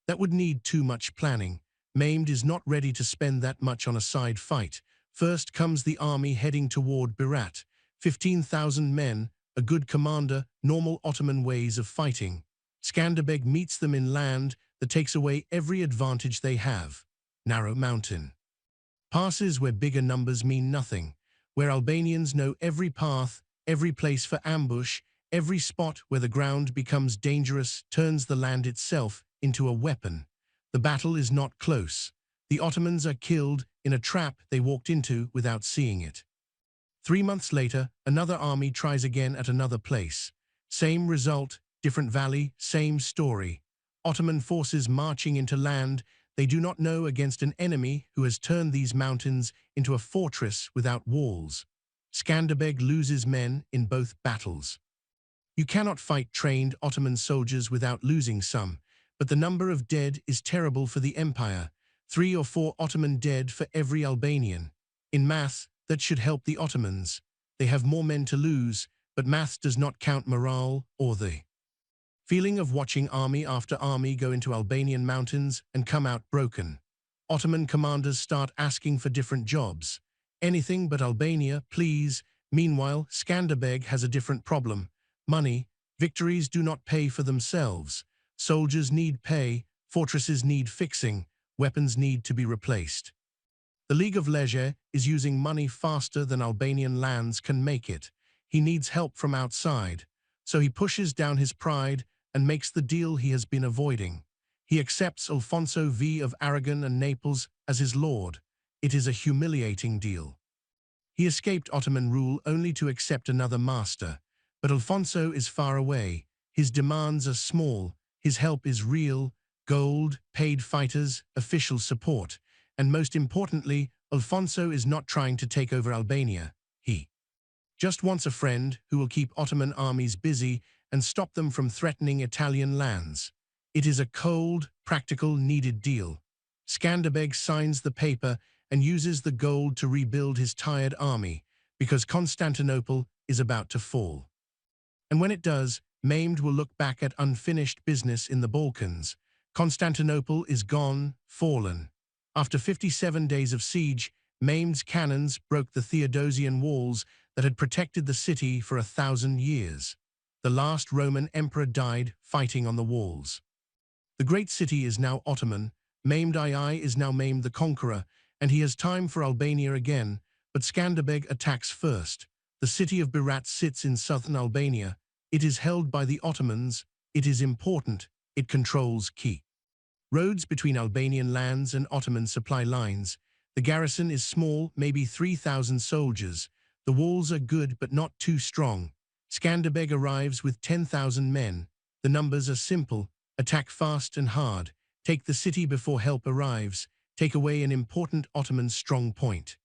That would need too much planning. Maimed is not ready to spend that much on a side fight. First comes the army heading toward Berat, 15,000 men, a good commander, normal Ottoman ways of fighting. Skanderbeg meets them in land that takes away every advantage they have. Narrow mountain passes where bigger numbers mean nothing, where Albanians know every path, every place for ambush, every spot where the ground becomes dangerous turns the land itself into a weapon. The battle is not close. The Ottomans are killed in a trap they walked into without seeing it. 3 months later, another army tries again at another place. Same result, different valley, same story. Ottoman forces marching into land they do not know against an enemy who has turned these mountains into a fortress without walls. Skanderbeg loses men in both battles. You cannot fight trained Ottoman soldiers without losing some, but the number of dead is terrible for the empire. 3 or 4 Ottoman dead for every Albanian. In math, that should help the Ottomans. They have more men to lose, but math does not count morale or the feeling of watching army after army go into Albanian mountains and come out broken. Ottoman commanders start asking for different jobs. Anything but Albania, please. Meanwhile, Skanderbeg has a different problem. Money. Victories do not pay for themselves. Soldiers need pay, fortresses need fixing, weapons need to be replaced. The League of Leisure is using money faster than Albanian lands can make it. He needs help from outside, so he pushes down his pride and makes the deal he has been avoiding. He accepts Alfonso V of Aragon and Naples as his lord. It is a humiliating deal. He escaped Ottoman rule only to accept another master, but Alfonso is far away. His demands are small, his help is real, gold, paid fighters, official support, and most importantly, Alfonso is not trying to take over Albania. He just wants a friend who will keep Ottoman armies busy and stop them from threatening Italian lands. It is a cold, practical, needed deal. Skanderbeg signs the paper and uses the gold to rebuild his tired army, because Constantinople is about to fall. And when it does, Maimed will look back at unfinished business in the Balkans. Constantinople is gone, fallen. After 57 days of siege, Maimed's cannons broke the Theodosian walls that had protected the city for 1,000 years. The last Roman emperor died fighting on the walls. The great city is now Ottoman. Maimed II is now Maimed the Conqueror, and he has time for Albania again, but Skanderbeg attacks first. The city of Berat sits in southern Albania. It is held by the Ottomans. It is important. It controls key roads between Albanian lands and Ottoman supply lines. The garrison is small, maybe 3,000 soldiers. The walls are good but not too strong. Skanderbeg arrives with 10,000 men. The numbers are simple. Attack fast and hard. Take the city before help arrives. Take away an important Ottoman strong point.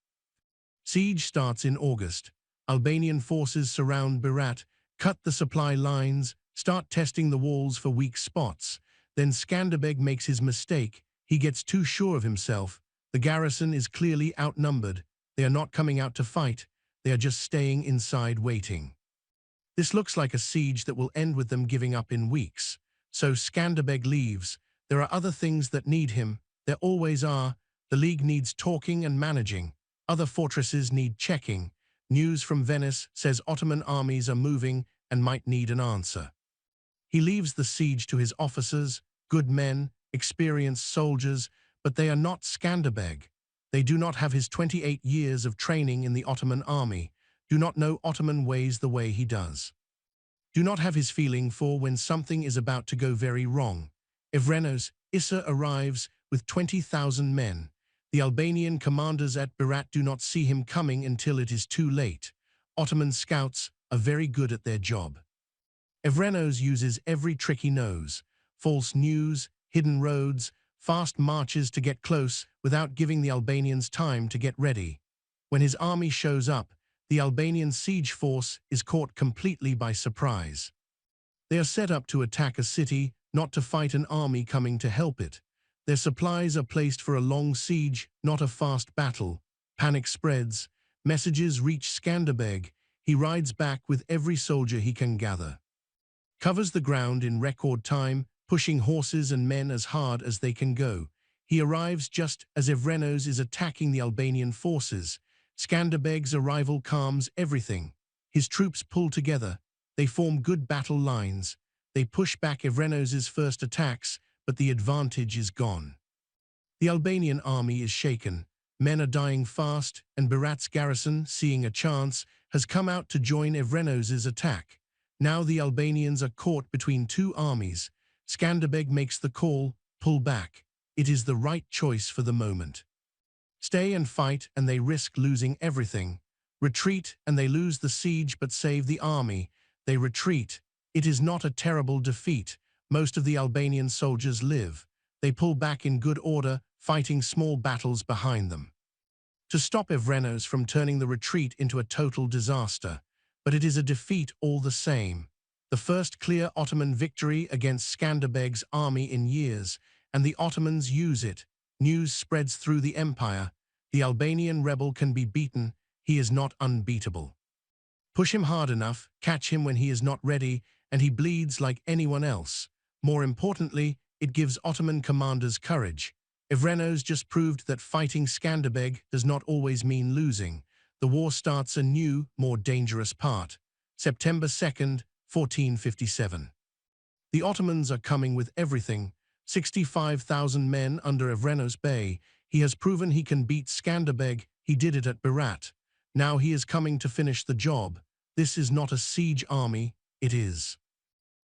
Siege starts in August. Albanian forces surround Berat, cut the supply lines, start testing the walls for weak spots. Then Skanderbeg makes his mistake. He gets too sure of himself. The garrison is clearly outnumbered. They are not coming out to fight. They are just staying inside waiting. This looks like a siege that will end with them giving up in weeks. So Skanderbeg leaves. There are other things that need him. There always are. The League needs talking and managing. Other fortresses need checking. News from Venice says Ottoman armies are moving and might need an answer. He leaves the siege to his officers, good men, experienced soldiers, but they are not Skanderbeg. They do not have his 28 years of training in the Ottoman army, do not know Ottoman ways the way he does. Do not have his feeling for when something is about to go very wrong. Evrenos, Issa arrives with 20,000 men. The Albanian commanders at Berat do not see him coming until it is too late. Ottoman scouts are very good at their job. Evrenos uses every trick he knows. False news, hidden roads, fast marches to get close without giving the Albanians time to get ready. When his army shows up, the Albanian siege force is caught completely by surprise. They are set up to attack a city, not to fight an army coming to help it. Their supplies are placed for a long siege, not a fast battle. Panic spreads. Messages reach Skanderbeg. He rides back with every soldier he can gather. Covers the ground in record time, pushing horses and men as hard as they can go. He arrives just as Evrenos is attacking the Albanian forces. Skanderbeg's arrival calms everything. His troops pull together. They form good battle lines. They push back Evrenos's first attacks, but the advantage is gone. The Albanian army is shaken. Men are dying fast, and Berat's garrison, seeing a chance, has come out to join Evrenos's attack. Now the Albanians are caught between two armies. Skanderbeg makes the call, pull back. It is the right choice for the moment. Stay and fight, and they risk losing everything. Retreat, and they lose the siege but save the army. They retreat. It is not a terrible defeat. Most of the Albanian soldiers live. They pull back in good order, fighting small battles behind them. To stop Evrenos from turning the retreat into a total disaster. But it is a defeat all the same. The first clear Ottoman victory against Skanderbeg's army in years, and the Ottomans use it. News spreads through the empire. The Albanian rebel can be beaten. He is not unbeatable. Push him hard enough, catch him when he is not ready, and he bleeds like anyone else. More importantly, it gives Ottoman commanders courage. Evrenos just proved that fighting Skanderbeg does not always mean losing. The war starts a new, more dangerous part. September 2nd, 1457. The Ottomans are coming with everything. 65,000 men under Evrenos Bey. He has proven he can beat Skanderbeg. He did it at Berat. Now he is coming to finish the job. This is not a siege army, it is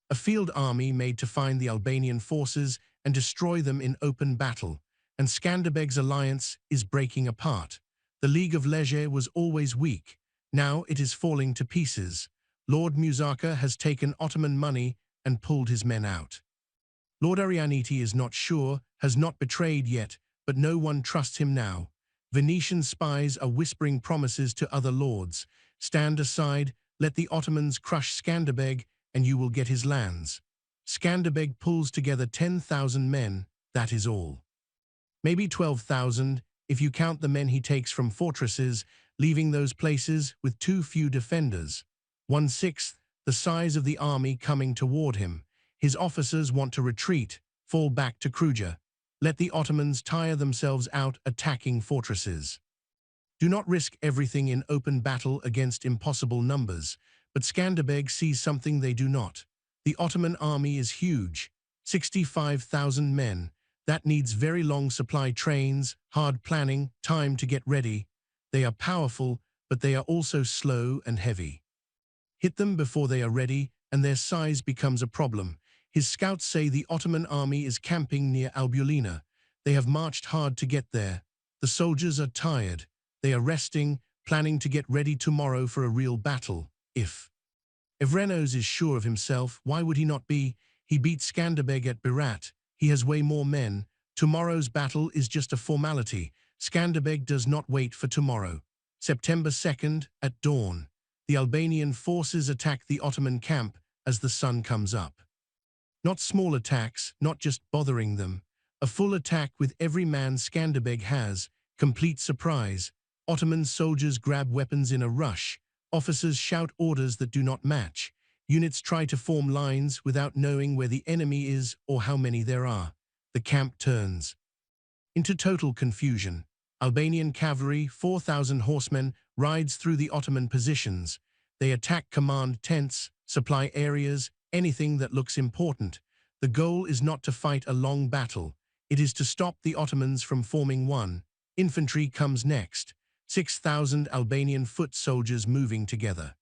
a field army made to find the Albanian forces and destroy them in open battle. And Skanderbeg's alliance is breaking apart. The League of Gjergj was always weak. Now it is falling to pieces. Lord Musaka has taken Ottoman money and pulled his men out. Lord Arianiti is not sure, has not betrayed yet, but no one trusts him now. Venetian spies are whispering promises to other lords. Stand aside, let the Ottomans crush Skanderbeg, and you will get his lands. Skanderbeg pulls together 10,000 men, that is all. Maybe 12,000, if you count the men he takes from fortresses, leaving those places with too few defenders. 1/6, the size of the army coming toward him. His officers want to retreat, fall back to Gjergj. Let the Ottomans tire themselves out attacking fortresses. Do not risk everything in open battle against impossible numbers, but Skanderbeg sees something they do not. The Ottoman army is huge, 65,000 men. That needs very long supply trains, hard planning, time to get ready. They are powerful, but they are also slow and heavy. Hit them before they are ready, and their size becomes a problem. His scouts say the Ottoman army is camping near Albulina. They have marched hard to get there. The soldiers are tired. They are resting, planning to get ready tomorrow for a real battle, if. Evrenos is sure of himself. Why would he not be? He beat Skanderbeg at Berat. He has way more men. Tomorrow's battle is just a formality. Skanderbeg does not wait for tomorrow. September 2nd, at dawn. The Albanian forces attack the Ottoman camp as the sun comes up. Not small attacks, not just bothering them. A full attack with every man Skanderbeg has, complete surprise. Ottoman soldiers grab weapons in a rush. Officers shout orders that do not match. Units try to form lines without knowing where the enemy is or how many there are. The camp turns into total confusion. Albanian cavalry, 4,000 horsemen, rides through the Ottoman positions. They attack command tents, supply areas, anything that looks important. The goal is not to fight a long battle. It is to stop the Ottomans from forming one. Infantry comes next. 6,000 Albanian foot soldiers moving together.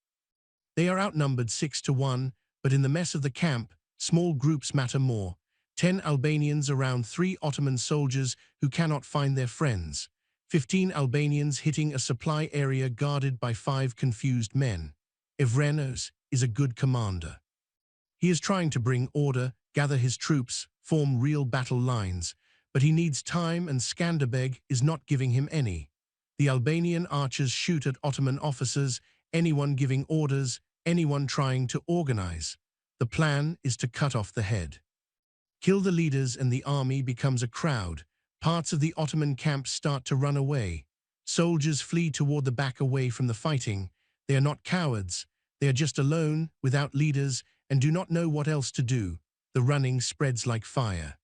They are outnumbered 6-1, but in the mess of the camp, small groups matter more. 10 Albanians around 3 Ottoman soldiers who cannot find their friends. 15 Albanians hitting a supply area guarded by 5 confused men. Evrenos is a good commander. He is trying to bring order, gather his troops, form real battle lines, but he needs time and Skanderbeg is not giving him any. The Albanian archers shoot at Ottoman officers, anyone giving orders, anyone trying to organize. The plan is to cut off the head. Kill the leaders and the army becomes a crowd. Parts of the Ottoman camp start to run away. Soldiers flee toward the back away from the fighting. They are not cowards. They are just alone, without leaders, and do not know what else to do. The running spreads like fire.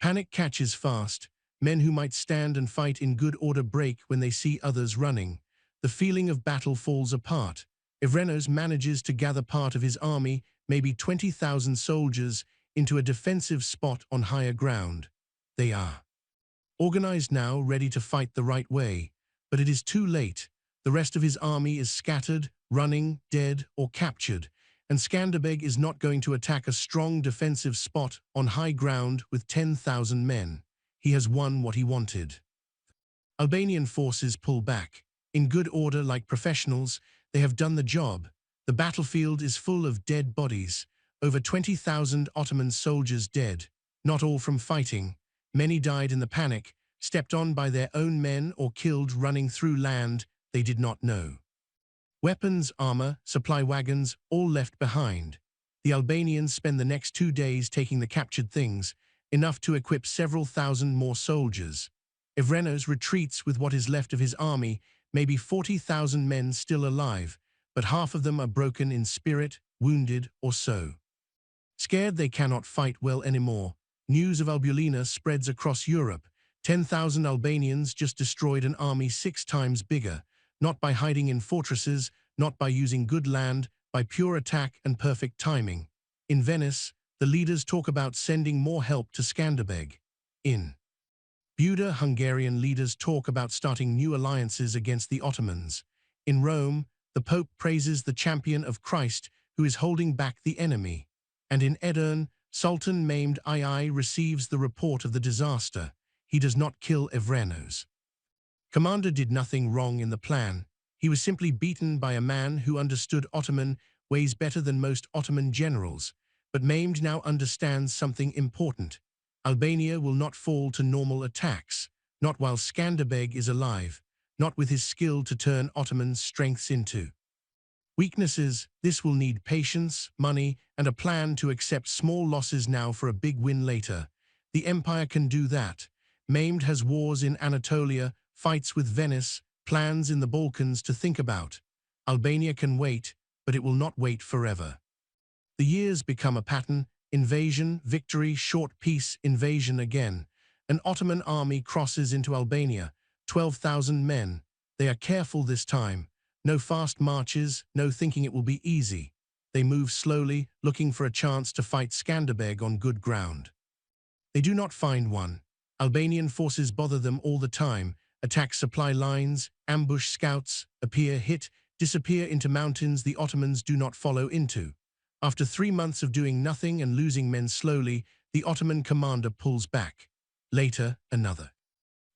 Panic catches fast. Men who might stand and fight in good order break when they see others running. The feeling of battle falls apart. Evrenos manages to gather part of his army, maybe 20,000 soldiers, into a defensive spot on higher ground. They are organized now, ready to fight the right way. But it is too late. The rest of his army is scattered, running, dead, or captured, and Skanderbeg is not going to attack a strong defensive spot on high ground with 10,000 men. He has won what he wanted. Albanian forces pull back. In good order, like professionals, they have done the job. The battlefield is full of dead bodies. Over 20,000 Ottoman soldiers dead. Not all from fighting. Many died in the panic, stepped on by their own men or killed running through land they did not know. Weapons, armor, supply wagons, all left behind. The Albanians spend the next 2 days taking the captured things, enough to equip several thousand more soldiers. Evrenos retreats with what is left of his army, maybe 40,000 men still alive, but half of them are broken in spirit, wounded, or so. Scared they cannot fight well anymore, news of Albania spreads across Europe. 10,000 Albanians just destroyed an army 6 times bigger, not by hiding in fortresses, not by using good land, by pure attack and perfect timing. In Venice, the leaders talk about sending more help to Skanderbeg. In Buda, Hungarian leaders talk about starting new alliances against the Ottomans. In Rome, the Pope praises the champion of Christ who is holding back the enemy. And in Edirne, Sultan Mehmed II receives the report of the disaster. He does not kill Evrenos. Commander did nothing wrong in the plan. He was simply beaten by a man who understood Ottoman ways better than most Ottoman generals. But Mehmed now understands something important. Albania will not fall to normal attacks, not while Skanderbeg is alive, not with his skill to turn Ottoman strengths into weaknesses. This will need patience, money, and a plan to accept small losses now for a big win later. The empire can do that. Mehmed has wars in Anatolia, fights with Venice, plans in the Balkans to think about. Albania can wait, but it will not wait forever. The years become a pattern: invasion, victory, short peace, invasion again. An Ottoman army crosses into Albania, 12,000 men. They are careful this time. No fast marches, no thinking it will be easy. They move slowly, looking for a chance to fight Skanderbeg on good ground. They do not find one. Albanian forces bother them all the time, attack supply lines, ambush scouts, appear, hit, disappear into mountains the Ottomans do not follow into. After 3 months of doing nothing and losing men slowly, the Ottoman commander pulls back. Later, another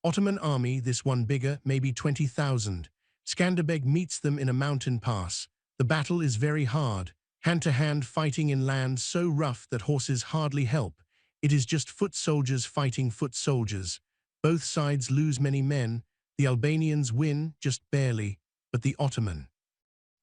Ottoman army, this one bigger, maybe 20,000. Skanderbeg meets them in a mountain pass. The battle is very hard, hand-to-hand fighting in land so rough that horses hardly help. It is just foot soldiers fighting foot soldiers. Both sides lose many men. The Albanians win, just barely, but the Ottoman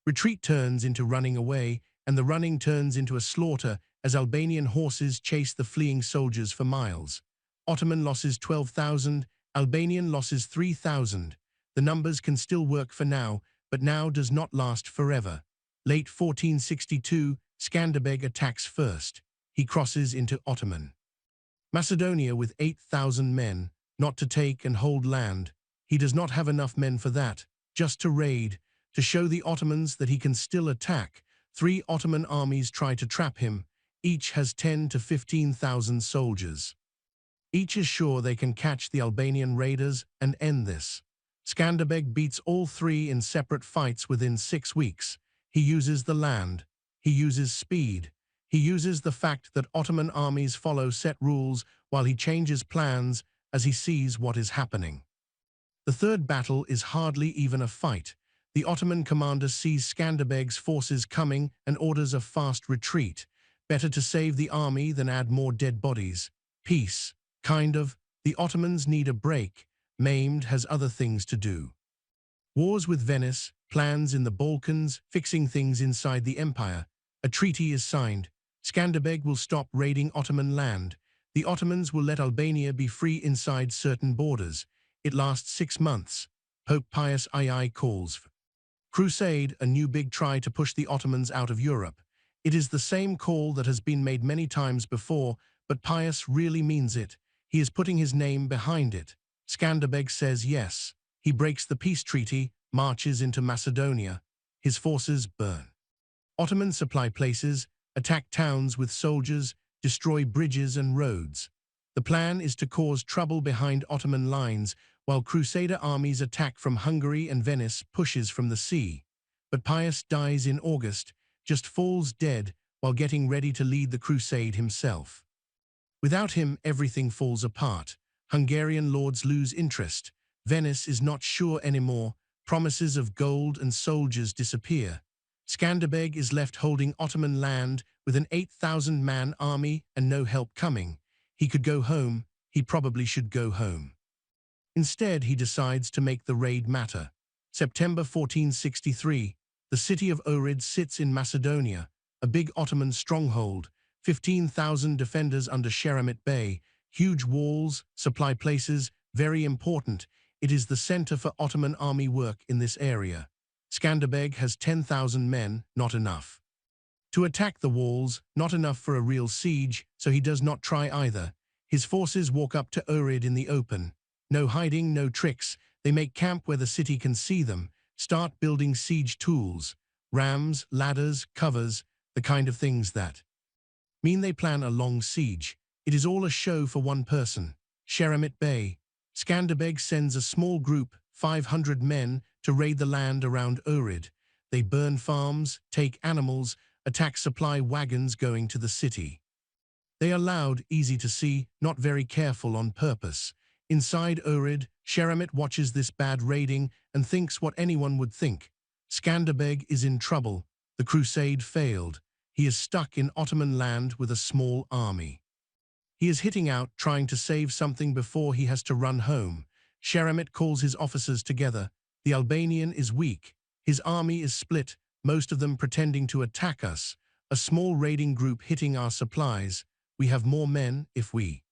retreat turns into running away, and the running turns into a slaughter as Albanian horses chase the fleeing soldiers for miles. Ottoman losses 12,000, Albanian losses 3,000. The numbers can still work for now, but now does not last forever. Late 1462, Skanderbeg attacks first. He crosses into Ottoman Macedonia with 8,000 men, not to take and hold land. He does not have enough men for that, just to raid, to show the Ottomans that he can still attack. 3 Ottoman armies try to trap him. Each has 10 to 15,000 soldiers. Each is sure they can catch the Albanian raiders and end this. Skanderbeg beats all 3 in separate fights within 6 weeks. He uses the land. He uses speed. He uses the fact that Ottoman armies follow set rules while he changes plans as he sees what is happening. The third battle is hardly even a fight. The Ottoman commander sees Skanderbeg's forces coming and orders a fast retreat. Better to save the army than add more dead bodies. Peace. Kind of. The Ottomans need a break. Maimed has other things to do. Wars with Venice, plans in the Balkans, fixing things inside the empire. A treaty is signed. Skanderbeg will stop raiding Ottoman land. The Ottomans will let Albania be free inside certain borders. It lasts 6 months. Pope Pius II calls. Crusade, a new big try to push the Ottomans out of Europe. It is the same call that has been made many times before, but Pius really means it. He is putting his name behind it. Skanderbeg says yes. He breaks the peace treaty, marches into Macedonia. His forces burn Ottoman supply places, attack towns with soldiers, destroy bridges and roads. The plan is to cause trouble behind Ottoman lines, while Crusader armies attack from Hungary and Venice pushes from the sea. But Pius dies in August, just falls dead while getting ready to lead the crusade himself. Without him, everything falls apart. Hungarian lords lose interest. Venice is not sure anymore. Promises of gold and soldiers disappear. Skanderbeg is left holding Ottoman land with an 8,000-man army and no help coming. He could go home. He probably should go home. Instead, he decides to make the raid matter. September 1463, the city of Ohrid sits in Macedonia, a big Ottoman stronghold, 15,000 defenders under Sheremit Bey, huge walls, supply places, very important. It is the center for Ottoman army work in this area. Skanderbeg has 10,000 men, not enough to attack the walls, not enough for a real siege, so he does not try either. His forces walk up to Ohrid in the open. No hiding, no tricks. They make camp where the city can see them, start building siege tools, rams, ladders, covers, the kind of things that mean they plan a long siege. It is all a show for one person, Sheremit Bey. Skanderbeg sends a small group, 500 men, to raid the land around Ohrid. They burn farms, take animals, attack supply wagons going to the city. They are loud, easy to see, not very careful on purpose. Inside Ohrid, Sheremit watches this bad raiding and thinks what anyone would think. Skanderbeg is in trouble. The crusade failed. He is stuck in Ottoman land with a small army. He is hitting out, trying to save something before he has to run home. Sheremit calls his officers together. The Albanian is weak. His army is split, most of them pretending to attack us. A small raiding group hitting our supplies. We have more men if we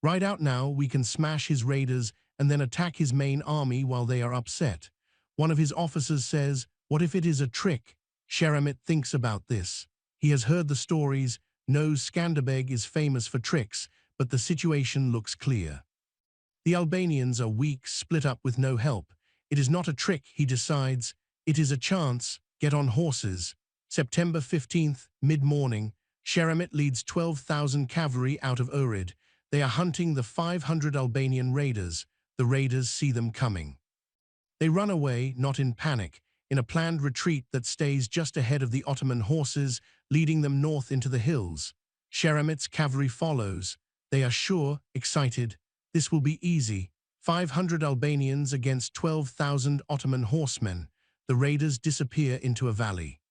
ride out now. We can smash his raiders and then attack his main army while they are upset. One of his officers says, "What if it is a trick?" Sheremit thinks about this. He has heard the stories, knows Skanderbeg is famous for tricks, but the situation looks clear. The Albanians are weak, split up with no help. It is not a trick, he decides. It is a chance. Get on horses. September 15th, mid-morning, Sheremit leads 12,000 cavalry out of Ohrid. They are hunting the 500 Albanian raiders. The raiders see them coming. They run away, not in panic, in a planned retreat that stays just ahead of the Ottoman horses, leading them north into the hills. Sheremit's cavalry follows. They are sure, excited. This will be easy. 500 Albanians against 12,000 Ottoman horsemen. The raiders disappear into a valley.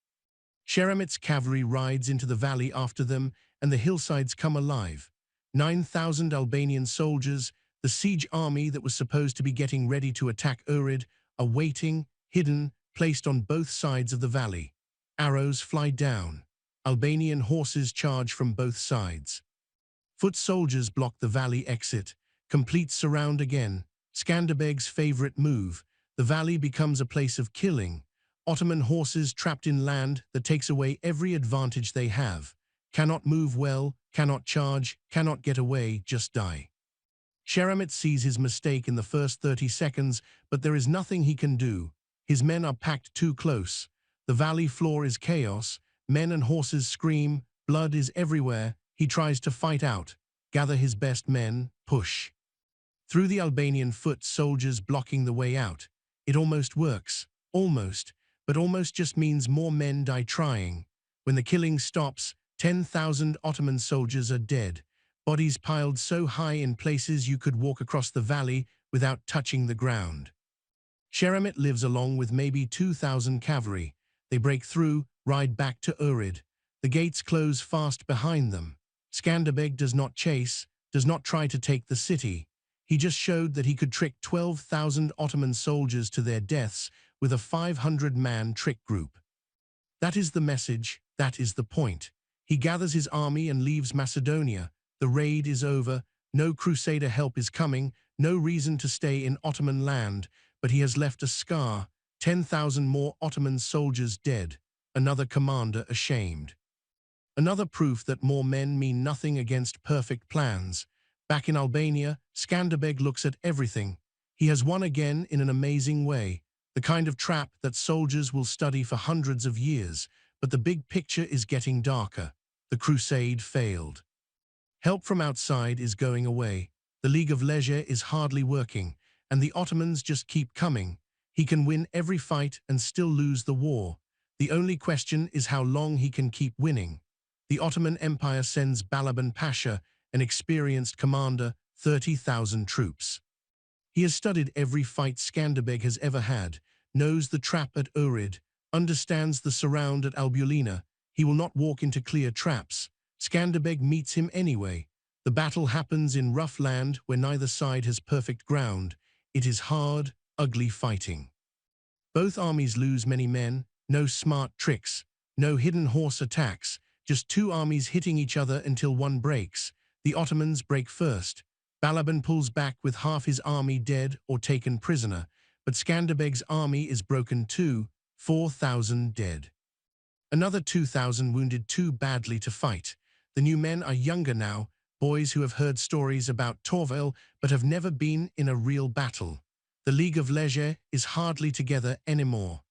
Sheremit's cavalry rides into the valley after them, and the hillsides come alive. 9,000 Albanian soldiers, the siege army that was supposed to be getting ready to attack Ohrid, are waiting, hidden, placed on both sides of the valley. Arrows fly down. Albanian horses charge from both sides. Foot soldiers block the valley exit. Complete surround again. Skanderbeg's favorite move. The valley becomes a place of killing. Ottoman horses trapped in land that takes away every advantage they have. Cannot move well, cannot charge, cannot get away, just die. Sheremit sees his mistake in the first 30 seconds, but there is nothing he can do. His men are packed too close. The valley floor is chaos. Men and horses scream. Blood is everywhere. He tries to fight out. Gather his best men. Push. Through the Albanian foot soldiers blocking the way out. It almost works. Almost. But almost just means more men die trying. When the killing stops, 10,000 Ottoman soldiers are dead. Bodies piled so high in places you could walk across the valley without touching the ground. Sheremit lives along with maybe 2,000 cavalry. They break through, ride back to Uhrid. The gates close fast behind them. Skanderbeg does not chase, does not try to take the city. He just showed that he could trick 12,000 Ottoman soldiers to their deaths with a 500-man trick group. That is the message, that is the point. He gathers his army and leaves Macedonia. The raid is over, no crusader help is coming, no reason to stay in Ottoman land, but he has left a scar, 10,000 more Ottoman soldiers dead, another commander ashamed. Another proof that more men mean nothing against perfect plans. Back in Albania, Skanderbeg looks at everything. He has won again in an amazing way, the kind of trap that soldiers will study for hundreds of years, but the big picture is getting darker. The crusade failed. Help from outside is going away. The League of Leisure is hardly working, and the Ottomans just keep coming. He can win every fight and still lose the war. The only question is how long he can keep winning. The Ottoman Empire sends Balaban Pasha, an experienced commander, 30,000 troops. He has studied every fight Skanderbeg has ever had, knows the trap at Uhrid, understands the surround at Albulina. He will not walk into clear traps. Skanderbeg meets him anyway. The battle happens in rough land where neither side has perfect ground. It is hard, ugly fighting. Both armies lose many men, no smart tricks, no hidden horse attacks, just two armies hitting each other until one breaks. The Ottomans break first. Balaban pulls back with half his army dead or taken prisoner, but Skanderbeg's army is broken too, 4,000 dead. Another 2,000 wounded too badly to fight. The new men are younger now, boys who have heard stories about Torvel but have never been in a real battle. The League of Leisure is hardly together anymore.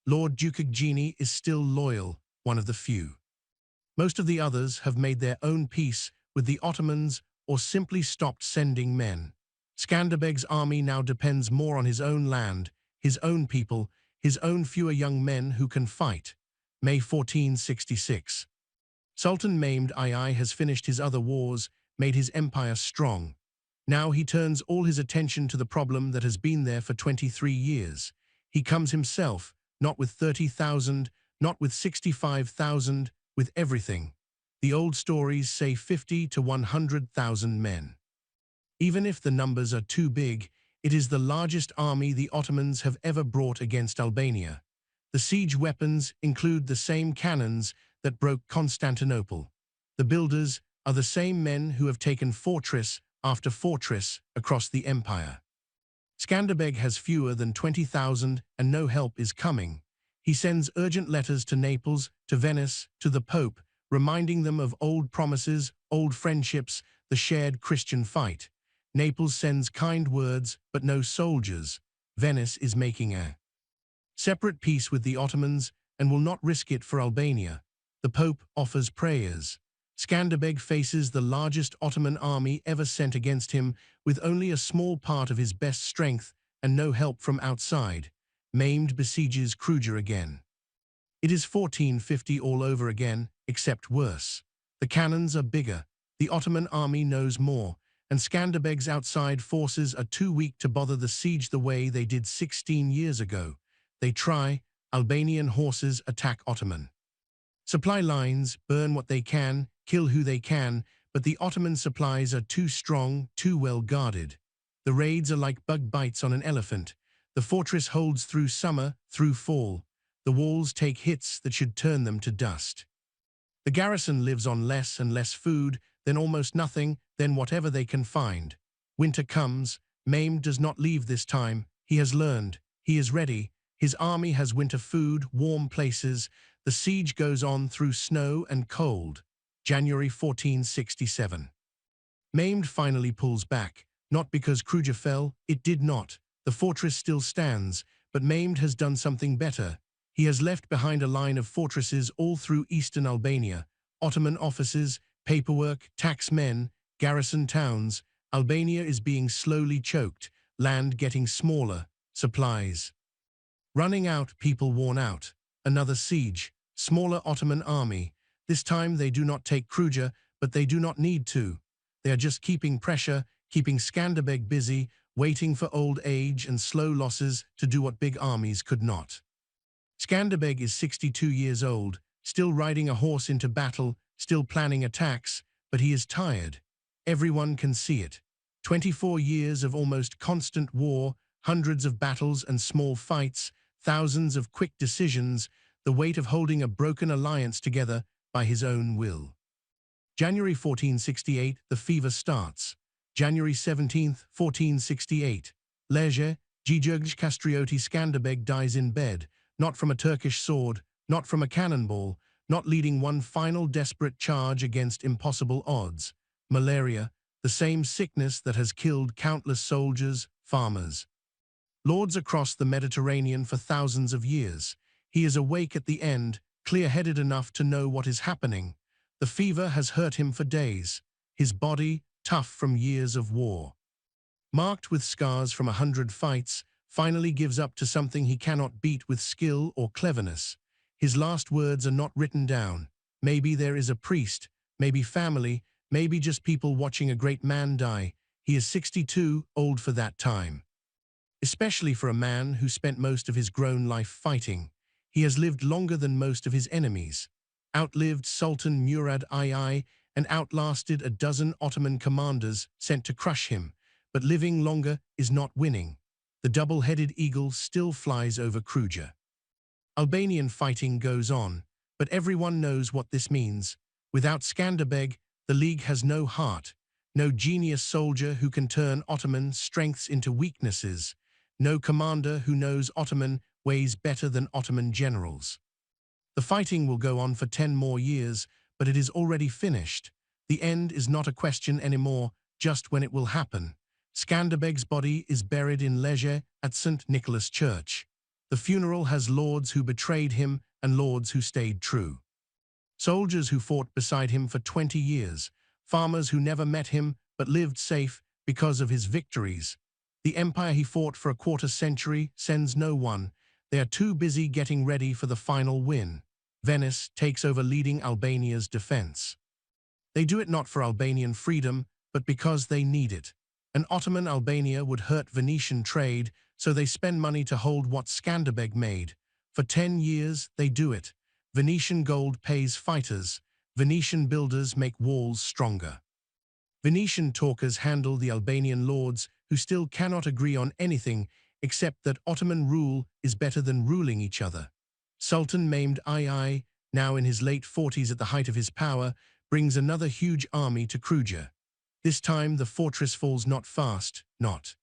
Lord Gjergj is still loyal, one of the few. Most of the others have made their own peace with the Ottomans or simply stopped sending men. Skanderbeg's army now depends more on his own land, his own people, his own fewer young men who can fight. May 1466. Sultan Mehmed II has finished his other wars, made his empire strong. Now he turns all his attention to the problem that has been there for 23 years. He comes himself, not with 30,000, not with 65,000, with everything. The old stories say 50 to 100,000 men. Even if the numbers are too big, it is the largest army the Ottomans have ever brought against Albania. The siege weapons include the same cannons that broke Constantinople. The builders are the same men who have taken fortress after fortress across the empire. Skanderbeg has fewer than 20,000 and no help is coming. He sends urgent letters to Naples, to Venice, to the Pope, reminding them of old promises, old friendships, the shared Christian fight. Naples sends kind words, but no soldiers. Venice is making a separate peace with the Ottomans and will not risk it for Albania. The Pope offers prayers. Skanderbeg faces the largest Ottoman army ever sent against him with only a small part of his best strength and no help from outside. Mehmed besieges Kruger again. It is 1450 all over again, except worse. The cannons are bigger, the Ottoman army knows more, and Skanderbeg's outside forces are too weak to bother the siege the way they did 16 years ago. They try, Albanian horses attack Ottoman. Supply lines burn what they can, kill who they can, but the Ottoman supplies are too strong, too well guarded. The raids are like bug bites on an elephant. The fortress holds through summer, through fall. The walls take hits that should turn them to dust. The garrison lives on less and less food, then almost nothing, then whatever they can find. Winter comes. Mehmed does not leave this time. He has learned. He is ready. His army has winter food, warm places. The siege goes on through snow and cold. January 1467. Maimed finally pulls back, not because Kruger fell, it did not. The fortress still stands, but Maimed has done something better. He has left behind a line of fortresses all through eastern Albania, Ottoman offices, paperwork, taxmen, garrison towns. Albania is being slowly choked, land getting smaller, supplies running out, people worn out. Another siege, smaller Ottoman army. This time they do not take Kruger, but they do not need to. They are just keeping pressure, keeping Skanderbeg busy, waiting for old age and slow losses to do what big armies could not. Skanderbeg is 62 years old, still riding a horse into battle, still planning attacks, but he is tired. Everyone can see it. 24 years of almost constant war, hundreds of battles and small fights, thousands of quick decisions, the weight of holding a broken alliance together by his own will. January 1468, the fever starts. January 17, 1468. Gjergj Kastrioti Skanderbeg dies in bed, not from a Turkish sword, not from a cannonball, not leading one final desperate charge against impossible odds. Malaria, the same sickness that has killed countless soldiers, farmers, lords across the Mediterranean for thousands of years. He is awake at the end, clear-headed enough to know what is happening. The fever has hurt him for days, his body tough from years of war, marked with scars from 100 fights, finally gives up to something he cannot beat with skill or cleverness. His last words are not written down. Maybe there is a priest, maybe family, maybe just people watching a great man die. He is 62, old for that time. Especially for a man who spent most of his grown life fighting. He has lived longer than most of his enemies, outlived Sultan Murad II and outlasted a dozen Ottoman commanders sent to crush him, but living longer is not winning. The double-headed eagle still flies over Kruger. Albanian fighting goes on, but everyone knows what this means. Without Skanderbeg, the League has no heart, no genius soldier who can turn Ottoman strengths into weaknesses, no commander who knows Ottoman ways better than Ottoman generals. The fighting will go on for 10 more years, but it is already finished. The end is not a question anymore, just when it will happen. Skanderbeg's body is buried in Gjergj at St. Nicholas Church. The funeral has lords who betrayed him and lords who stayed true. Soldiers who fought beside him for 20 years, farmers who never met him but lived safe because of his victories. The empire he fought for a quarter century sends no one. They are too busy getting ready for the final win. Venice takes over leading Albania's defense. They do it not for Albanian freedom, but because they need it. An Ottoman Albania would hurt Venetian trade, so they spend money to hold what Skanderbeg made. For 10 years, they do it. Venetian gold pays fighters. Venetian builders make walls stronger. Venetian talkers handle the Albanian lords who still cannot agree on anything except that Ottoman rule is better than ruling each other. Sultan Mehmed II, now in his late 40s at the height of his power, brings another huge army to Kruger. This time the fortress falls not fast, not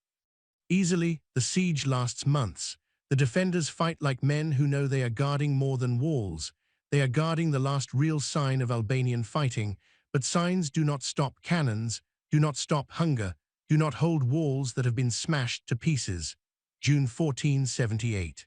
easily. The siege lasts months. The defenders fight like men who know they are guarding more than walls. They are guarding the last real sign of Albanian fighting, but signs do not stop cannons, do not stop hunger, do not hold walls that have been smashed to pieces. June 1478.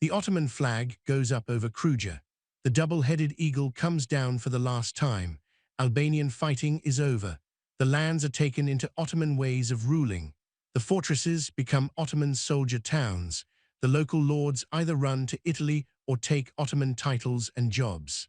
The Ottoman flag goes up over Kruger. The double-headed eagle comes down for the last time. Albanian fighting is over. The lands are taken into Ottoman ways of ruling. The fortresses become Ottoman soldier towns. The local lords either run to Italy or take Ottoman titles and jobs.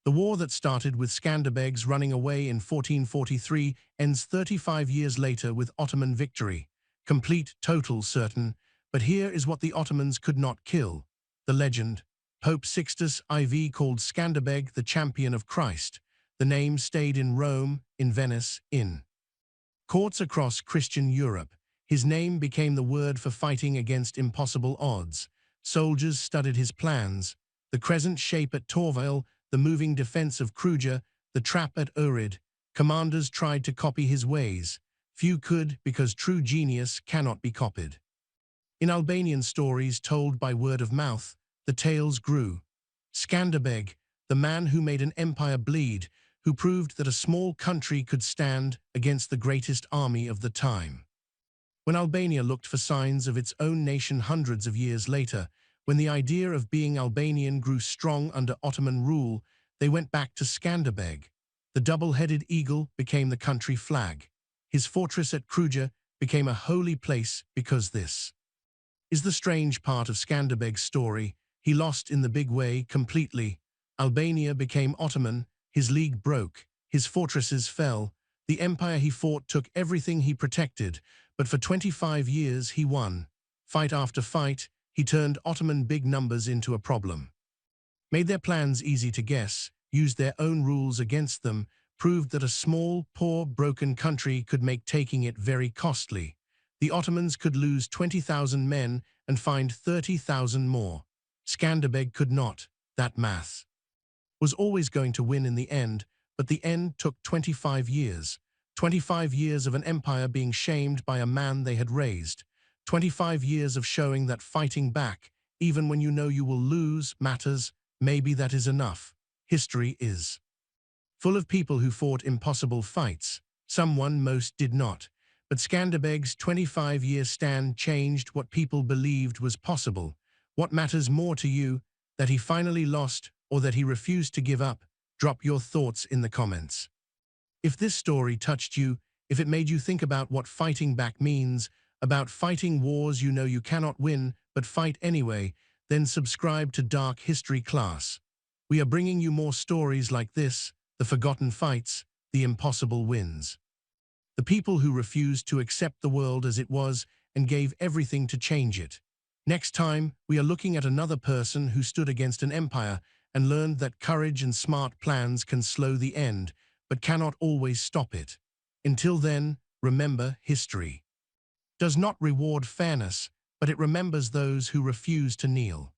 The war that started with Skanderbeg's running away in 1443 ends 35 years later with Ottoman victory. Complete, total, certain. But here is what the Ottomans could not kill. The legend. Pope Sixtus IV called Skanderbeg the champion of Christ. The name stayed in Rome, in Venice, in courts across Christian Europe. His name became the word for fighting against impossible odds. Soldiers studied his plans. The crescent shape at Torval, the moving defense of Kruger, the trap at Ohrid. Commanders tried to copy his ways. Few could, because true genius cannot be copied. In Albanian stories told by word of mouth, the tales grew. Skanderbeg, the man who made an empire bleed, who proved that a small country could stand against the greatest army of the time. When Albania looked for signs of its own nation hundreds of years later, when the idea of being Albanian grew strong under Ottoman rule, they went back to Skanderbeg. The double-headed eagle became the country flag. His fortress at Gjergj became a holy place because this is the strange part of Skanderbeg's story. He lost in the big way completely. Albania became Ottoman, his league broke, his fortresses fell. The empire he fought took everything he protected, but for 25 years he won. Fight after fight, he turned Ottoman big numbers into a problem. Made their plans easy to guess, used their own rules against them, proved that a small, poor, broken country could make taking it very costly. The Ottomans could lose 20,000 men and find 30,000 more. Skanderbeg could not. That math was always going to win in the end, but the end took 25 years. 25 years of an empire being shamed by a man they had raised. 25 years of showing that fighting back, even when you know you will lose, matters. Maybe that is enough. History is full of people who fought impossible fights. Some won, most did not. But Skanderbeg's 25-year stand changed what people believed was possible. What matters more to you, that he finally lost or that he refused to give up? Drop your thoughts in the comments. If this story touched you, if it made you think about what fighting back means, about fighting wars you know you cannot win, but fight anyway, then subscribe to Dark History Class. We are bringing you more stories like this, the forgotten fights, the impossible wins. The people who refused to accept the world as it was and gave everything to change it. Next time, we are looking at another person who stood against an empire and learned that courage and smart plans can slow the end, but cannot always stop it. Until then, remember, history does not reward fairness, but it remembers those who refuse to kneel.